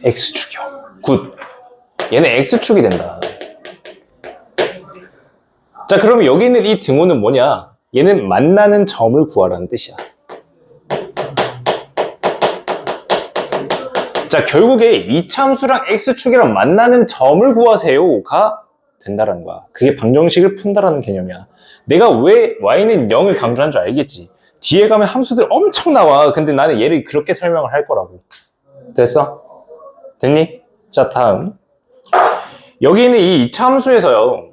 x축이요. 굿. 얘는 x축이 된다. 자, 그럼 여기 있는 이 등호는 뭐냐? 얘는 만나는 점을 구하라는 뜻이야. 자, 결국에 이차함수랑 x축이랑 만나는 점을 구하세요가 된다라는 거야. 그게 방정식을 푼다라는 개념이야. 내가 왜 y는 0을 강조한 줄 알겠지? 뒤에 가면 함수들 엄청 나와. 근데 나는 얘를 그렇게 설명을 할 거라고. 됐어? 됐니? 자, 다음. 여기 있는 이 이차함수에서요.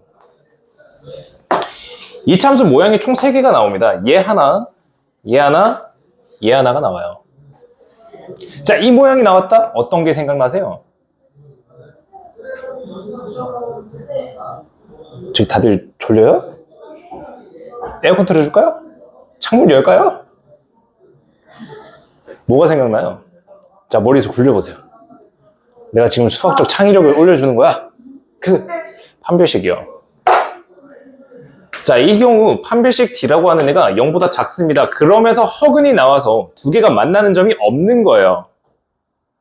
이차함수 모양이 총 3개가 나옵니다. 얘 하나, 얘 하나, 얘 하나가 나와요. 자, 이 모양이 나왔다? 어떤 게 생각나세요? 저기 다들 졸려요? 에어컨 틀어줄까요? 창문 열까요? 뭐가 생각나요? 자, 머리에서 굴려보세요. 내가 지금 수학적 창의력을 올려주는 거야? 그 판별식이요. 자, 이 경우 판별식 D라고 하는 애가 0보다 작습니다. 그러면서 허근이 나와서 두 개가 만나는 점이 없는 거예요.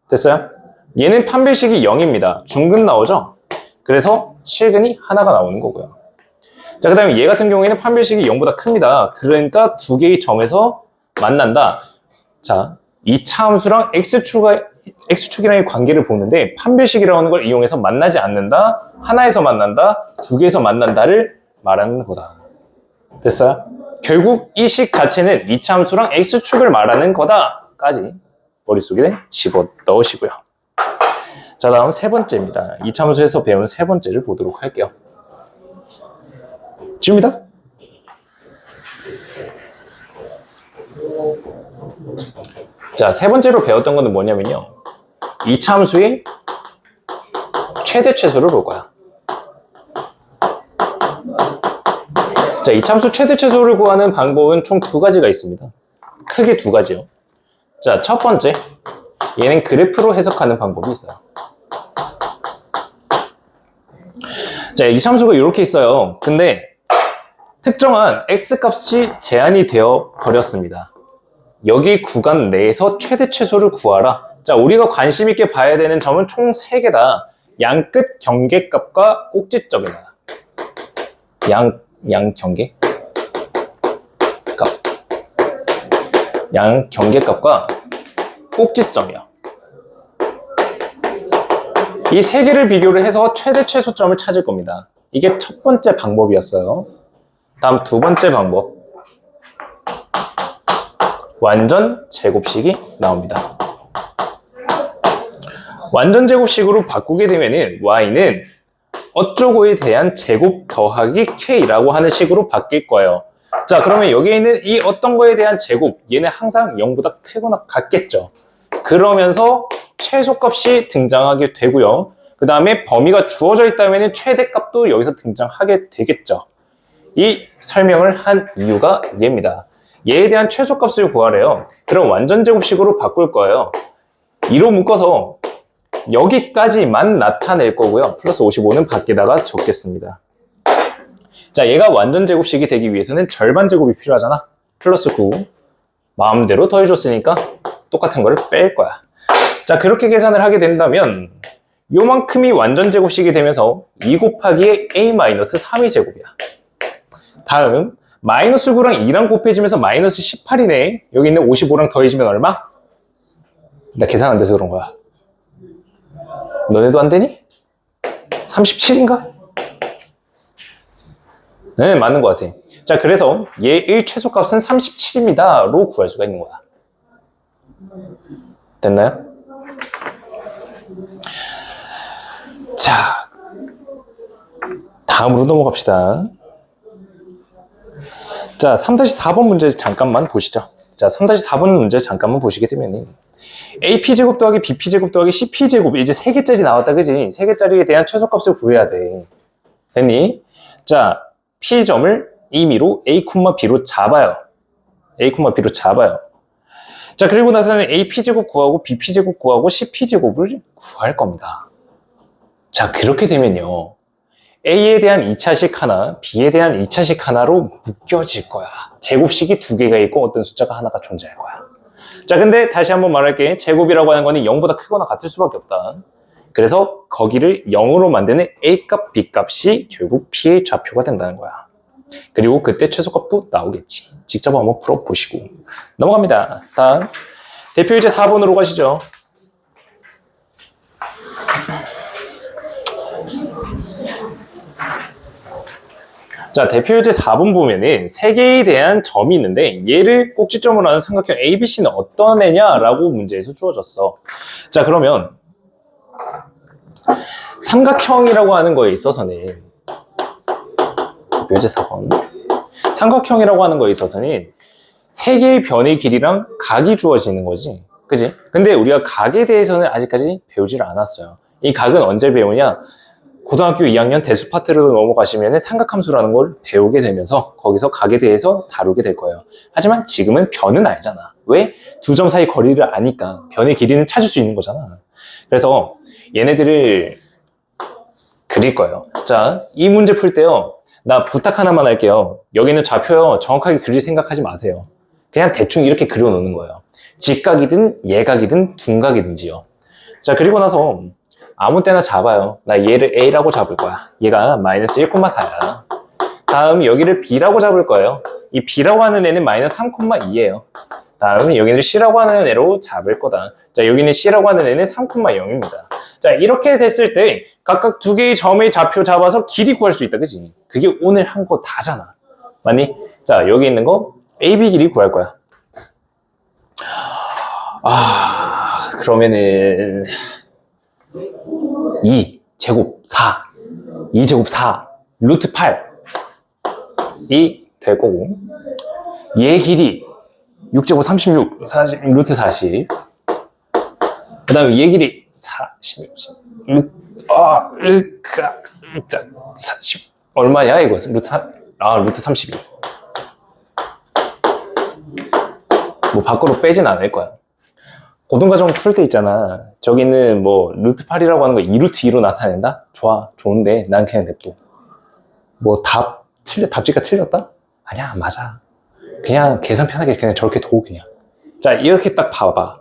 됐어요? 얘는 판별식이 0입니다. 중근 나오죠? 그래서 실근이 하나가 나오는 거고요. 자, 그 다음에 얘 같은 경우에는 판별식이 0보다 큽니다. 그러니까 두 개의 점에서 만난다. 자, 이차함수랑 x축이랑의 관계를 보는데 판별식이라고 하는 걸 이용해서 만나지 않는다, 하나에서 만난다, 두 개에서 만난다를 말하는 거다. 됐어요? 결국 이 식 자체는 이차함수랑 x축을 말하는 거다까지 머릿속에 집어 넣으시고요. 자, 다음 세 번째입니다. 이차함수에서 배운 세 번째를 보도록 할게요. 지웁니다. 자, 세 번째로 배웠던 거는 뭐냐면요. 이차함수의 최대 최소를 볼 거야. 자, 이차함수 최대 최소를 구하는 방법은 총 두 가지가 있습니다. 크게 두 가지요. 자, 첫 번째, 얘는 그래프로 해석하는 방법이 있어요. 자, 이차함수가 이렇게 있어요. 근데 특정한 x값이 제한이 되어 버렸습니다. 여기 구간 내에서 최대 최소를 구하라. 자, 우리가 관심 있게 봐야 되는 점은 총 3개다. 양끝 경계값과 꼭지점이다. 양 경계값과 꼭지점이야. 이 3개를 비교를 해서 최대 최소점을 찾을 겁니다. 이게 첫 번째 방법이었어요. 다음 두 번째 방법. 완전 제곱식이 나옵니다. 완전 제곱식으로 바꾸게 되면은 y는 어쩌고에 대한 제곱 더하기 k라고 하는 식으로 바뀔 거예요. 자, 그러면 여기에 있는 이 어떤 거에 대한 제곱, 얘는 항상 0보다 크거나 같겠죠. 그러면서 최소값이 등장하게 되고요. 그 다음에 범위가 주어져 있다면 최대값도 여기서 등장하게 되겠죠. 이 설명을 한 이유가 얘입니다. 얘에 대한 최소값을 구하래요. 그럼 완전 제곱식으로 바꿀 거예요. 2로 묶어서 여기까지만 나타낼 거고요. 플러스 55는 밖에다가 적겠습니다. 자, 얘가 완전 제곱식이 되기 위해서는 절반 제곱이 필요하잖아. 플러스 9. 마음대로 더해줬으니까 똑같은 거를 뺄 거야. 자, 그렇게 계산을 하게 된다면 요만큼이 완전 제곱식이 되면서 2 곱하기 a-3이 제곱이야. 다음 마이너스 9랑 2랑 곱해지면서 마이너스 18이네. 여기 있는 55랑 더해지면 얼마? 나 계산 안 돼서 그런 거야. 너네도 안 되니? 37인가? 네, 맞는 것 같아. 자, 그래서 얘 1 최소값은 37입니다. 로 구할 수가 있는 거야. 됐나요? 자, 다음으로 넘어갑시다. 자, 3-4번 문제 잠깐만 보시죠. 자, 3-4번 문제 잠깐만 보시게 되면 AP제곱 더하기 BP제곱 더하기 CP제곱 이제 3개짜리 나왔다, 그지? 3개짜리에 대한 최소값을 구해야 돼. 됐니? 자, P점을 임의로 A, B로 잡아요. A, B로 잡아요. 자, 그리고 나서는 AP제곱 구하고 BP제곱 구하고 CP제곱을 구할 겁니다. 자, 그렇게 되면요. A에 대한 2차식 하나, B에 대한 2차식 하나로 묶여질 거야. 제곱식이 두 개가 있고 어떤 숫자가 하나가 존재할 거야. 자, 근데 다시 한번 말할게. 제곱이라고 하는 거는 0보다 크거나 같을 수밖에 없다. 그래서 거기를 0으로 만드는 A값, B값이 결국 P의 좌표가 된다는 거야. 그리고 그때 최소값도 나오겠지. 직접 한번 풀어보시고 넘어갑니다. 다음 대표 예제 4번으로 가시죠. 자, 대표 예제 4번 보면은 세 개에 대한 점이 있는데 얘를 꼭지점으로 하는 삼각형 ABC는 어떤 애냐라고 문제에서 주어졌어. 자, 그러면 삼각형이라고 하는 거에 있어서는 대표 예제 4번 삼각형이라고 하는 거에 있어서는 세 개의 변의 길이랑 각이 주어지는 거지. 그지? 근데 우리가 각에 대해서는 아직까지 배우지를 않았어요. 이 각은 언제 배우냐? 고등학교 2학년 대수 파트로 넘어가시면 삼각함수라는 걸 배우게 되면서 거기서 각에 대해서 다루게 될 거예요. 하지만 지금은 변은 알잖아. 왜? 두 점 사이 거리를 아니까 변의 길이는 찾을 수 있는 거잖아. 그래서 얘네들을 그릴 거예요. 자, 이 문제 풀 때요. 나 부탁 하나만 할게요. 여기는 좌표요. 정확하게 그릴 생각하지 마세요. 그냥 대충 이렇게 그려놓는 거예요. 직각이든 예각이든 둔각이든지요. 자, 그리고 나서 아무 때나 잡아요. 나 얘를 A라고 잡을 거야. 얘가 마이너스 1,4야. 다음 여기를 B라고 잡을 거예요. 이 B라고 하는 애는 마이너스 3,2예요. 다음 여기는 C라고 하는 애로 잡을 거다. 자, 여기는 C라고 하는 애는 3,0입니다. 자, 이렇게 됐을 때 각각 두 개의 점의 좌표 잡아서 길이 구할 수 있다. 그치? 그게 오늘 한 거 다잖아. 맞니? 자, 여기 있는 거 AB 길이 구할 거야. 그러면은 2 제곱 4 2 제곱 4 루트 8이 될 거고 얘 길이 6 제곱 36 40, 루트 40 그 다음에 얘 길이 46 40 얼마냐 이거 루트 32 뭐 밖으로 빼진 않을 거야. 고등과정 풀 때 있잖아. 저기는 뭐 루트 8이라고 하는 거 2루트 2로 나타낸다? 좋아, 좋은데 난 그냥 냅둬. 뭐 답지가 틀렸다? 아니야, 맞아. 그냥 계산 편하게 그냥 저렇게 둬 그냥. 자, 이렇게 딱 봐봐.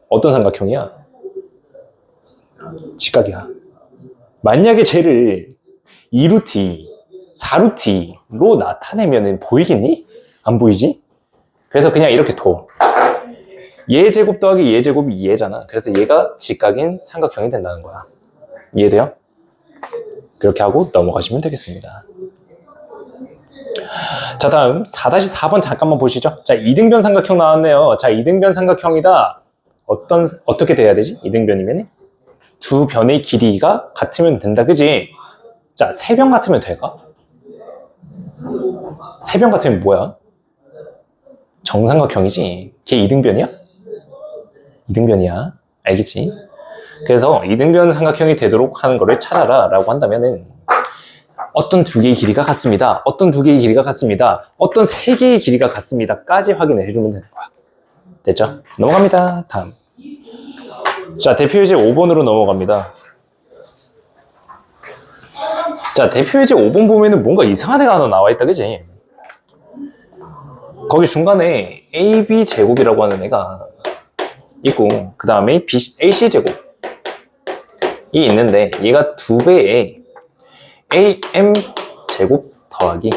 어떤 삼각형이야? 직각이야. 만약에 쟤를 2루트 2, 4루트 2로 나타내면 보이겠니? 안 보이지? 그래서 그냥 이렇게 둬. 얘 제곱 더하기 얘 제곱이 얘잖아. 그래서 얘가 직각인 삼각형이 된다는 거야. 이해돼요? 그렇게 하고 넘어가시면 되겠습니다. 자, 다음 4-4번 잠깐만 보시죠. 자, 이등변 삼각형 나왔네요. 자, 이등변 삼각형이다. 어떻게 돼야 되지? 이등변이면 두 변의 길이가 같으면 된다. 그지? 자, 세 변 같으면 될까? 세 변 같으면 뭐야? 정삼각형이지. 걔 이등변이야? 이등변이야. 알겠지? 그래서 이등변 삼각형이 되도록 하는 거를 찾아라 라고 한다면은 어떤 두 개의 길이가 같습니다. 어떤 두 개의 길이가 같습니다. 어떤 세 개의 길이가 같습니다. 까지 확인을 해주면 되는 거야. 됐죠? 넘어갑니다. 다음. 자, 대표 예제 5번으로 넘어갑니다. 자, 대표 예제 5번 보면은 뭔가 이상한 애가 하나 나와 있다. 그지? 거기 중간에 AB 제곱이라고 하는 애가 있고 그 다음에 AC 제곱이 있는데 얘가 두 배의 AM 제곱 더하기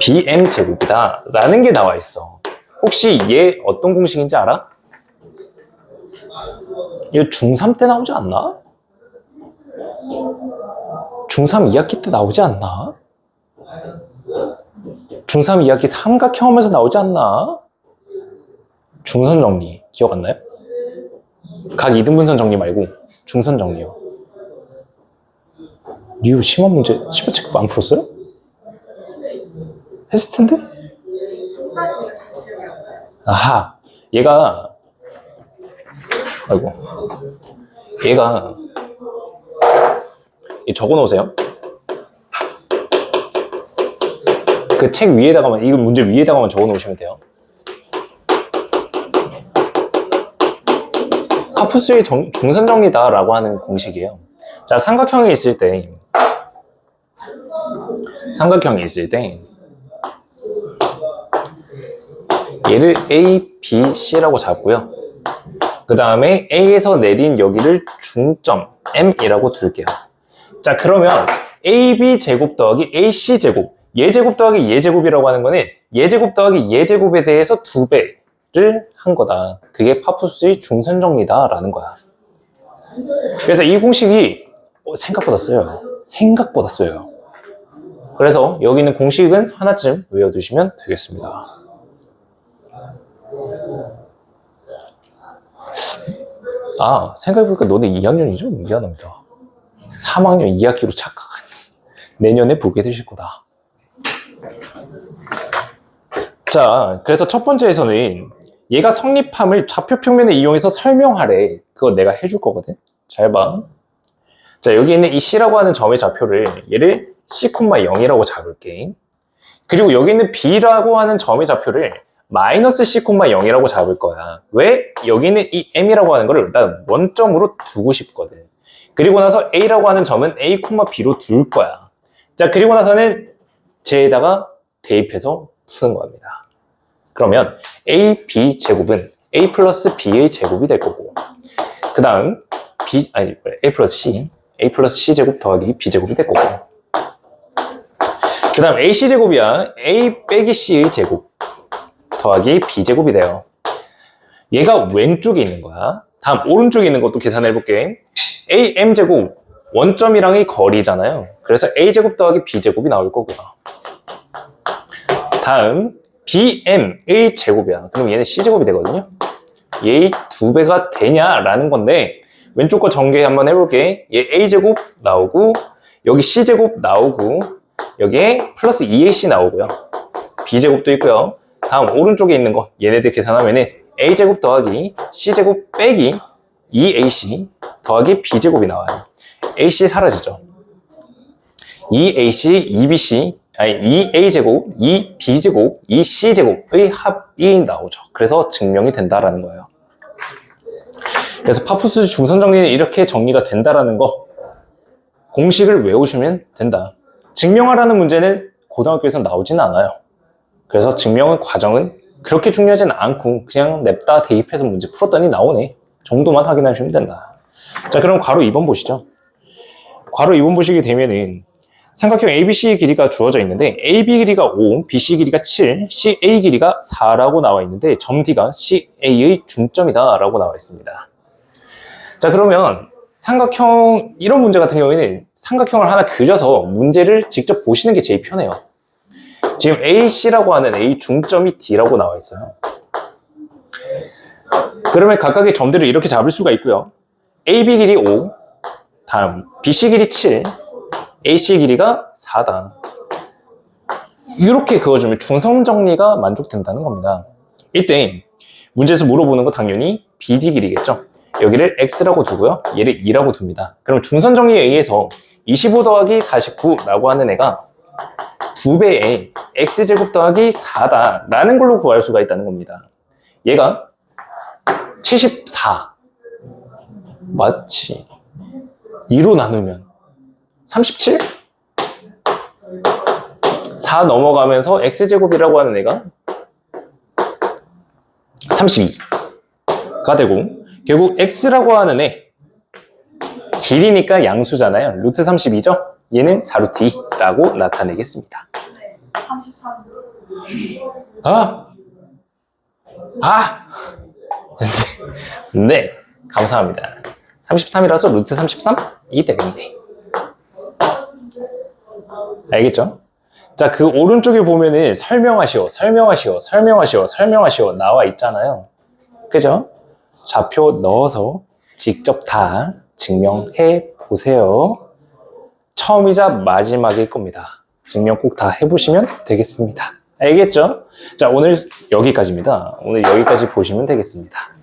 BM 제곱이다 라는 게 나와 있어. 혹시 얘 어떤 공식인지 알아? 이거 중3 때 나오지 않나? 중3 2학기 때 나오지 않나? 중3 2학기 삼각형 하면서 나오지 않나? 중선 정리 기억 안 나요? 각 2등분선 정리 말고 중선 정리요. 리우 심화 문제 심화 체크 안 풀었어요? 했을 텐데? 아하, 얘가 적어 놓으세요. 그 책 위에다가만, 이거 문제 위에다가만 적어 놓으시면 돼요. 하프수의 중선 정리다라고 하는 공식이에요. 자, 삼각형이 있을 때 삼각형이 있을 때 얘를 A, B, C라고 잡고요. 그 다음에 A에서 내린 여기를 중점 M이라고 둘게요. 자, 그러면 AB 제곱 더하기 AC 제곱, 얘 제곱 더하기 얘 제곱이라고 하는 거는 얘 제곱 더하기 얘 제곱에 대해서 2배를 한 거다. 그게 파푸스의 중선 정리다 라는 거야. 그래서 이 공식이 생각보다 써요. 생각보다 써요. 그래서 여기 있는 공식은 하나쯤 외워두시면 되겠습니다. 아, 생각해보니까 너네 2학년이죠? 미안합니다. 3학년 2학기로 착각한. 내년에 보게 되실 거다. 자, 그래서 첫 번째에서는 얘가 성립함을 좌표 평면을 이용해서 설명하래. 그거 내가 해줄 거거든. 잘 봐. 자, 여기 있는 이 C라고 하는 점의 좌표를 얘를 C,0이라고 잡을게. 그리고 여기 있는 B라고 하는 점의 좌표를 마이너스 C,0이라고 잡을 거야. 왜? 여기 있는 이 M이라고 하는 거를 일단 원점으로 두고 싶거든. 그리고 나서 A라고 하는 점은 A, B로 둘 거야. 자, 그리고 나서는 쟤에다가 대입해서 푸는 겁니다. 그러면 A, B 제곱은 A 플러스 B의 제곱이 될 거고, 그 다음 A 플러스 C 제곱 더하기 B 제곱이 될 거고, 그 다음 AC 제곱이야. A 빼기 C의 제곱 더하기 B 제곱이 돼요. 얘가 왼쪽에 있는 거야. 다음 오른쪽에 있는 것도 계산해 볼게. AM 제곱 원점이랑의 거리잖아요. 그래서 A 제곱 더하기 B 제곱이 나올 거고요. 다음 BM의 제곱이야. 그럼 얘는 C 제곱이 되거든요. 얘의 2배가 되냐라는 건데, 왼쪽 거 전개 한번 해볼게. 얘 A 제곱 나오고, 여기 C 제곱 나오고, 여기에 플러스 2AC 나오고요. B 제곱도 있고요. 다음 오른쪽에 있는 거 얘네들 계산하면은 A 제곱 더하기 C 제곱 빼기 2AC 더하기 B 제곱이 나와요. AC 사라지죠. 2AC, 2BC, 아니 2A 제곱, 2B 제곱, 2C 제곱의 합이 나오죠. 그래서 증명이 된다라는 거예요. 그래서 파푸스 중선 정리는 이렇게 정리가 된다라는 거, 공식을 외우시면 된다. 증명하라는 문제는 고등학교에서 나오지는 않아요. 그래서 증명의 과정은 그렇게 중요하지는 않고 그냥 냅다 대입해서 문제 풀었더니 나오네 정도만 확인하시면 된다. 자, 그럼 괄호 2번 보시죠. 괄호 2번 보시게 되면은 삼각형 ABC의 길이가 주어져 있는데 AB 길이가 5, BC 길이가 7, CA 길이가 4라고 나와 있는데 점 D가 CA의 중점이다 라고 나와 있습니다. 자, 그러면 삼각형, 이런 문제 같은 경우에는 삼각형을 하나 그려서 문제를 직접 보시는 게 제일 편해요. 지금 AC라고 하는 A 중점이 D라고 나와 있어요. 그러면 각각의 점들을 이렇게 잡을 수가 있고요. AB 길이 5, 다음 BC 길이 7, AC 길이가 4다. 이렇게 그어주면 중성 정리가 만족된다는 겁니다. 이때 문제에서 물어보는 거 당연히 BD 길이겠죠. 여기를 X라고 두고요. 얘를 2라고 둡니다. 그럼 중선 정리에 의해서 25 더하기 49라고 하는 애가 2배의 X제곱 더하기 4다 라는 걸로 구할 수가 있다는 겁니다. 얘가 74 맞지? 2로 나누면 37? 4 넘어가면서 X제곱이라고 하는 애가 32가 되고, 결국 X라고 하는 애 길이니까 양수잖아요. 루트 32죠? 얘는 4루트 2라고 나타내겠습니다. 네, 33. 네, 감사합니다. 33이라서 루트 33이 되겠네. 알겠죠? 자, 그 오른쪽에 보면은 설명하시오 나와 있잖아요. 그죠? 좌표 넣어서 직접 다 증명해 보세요. 처음이자 마지막일 겁니다. 증명 꼭 다 해보시면 되겠습니다. 알겠죠? 자, 오늘 여기까지입니다. 오늘 여기까지 보시면 되겠습니다.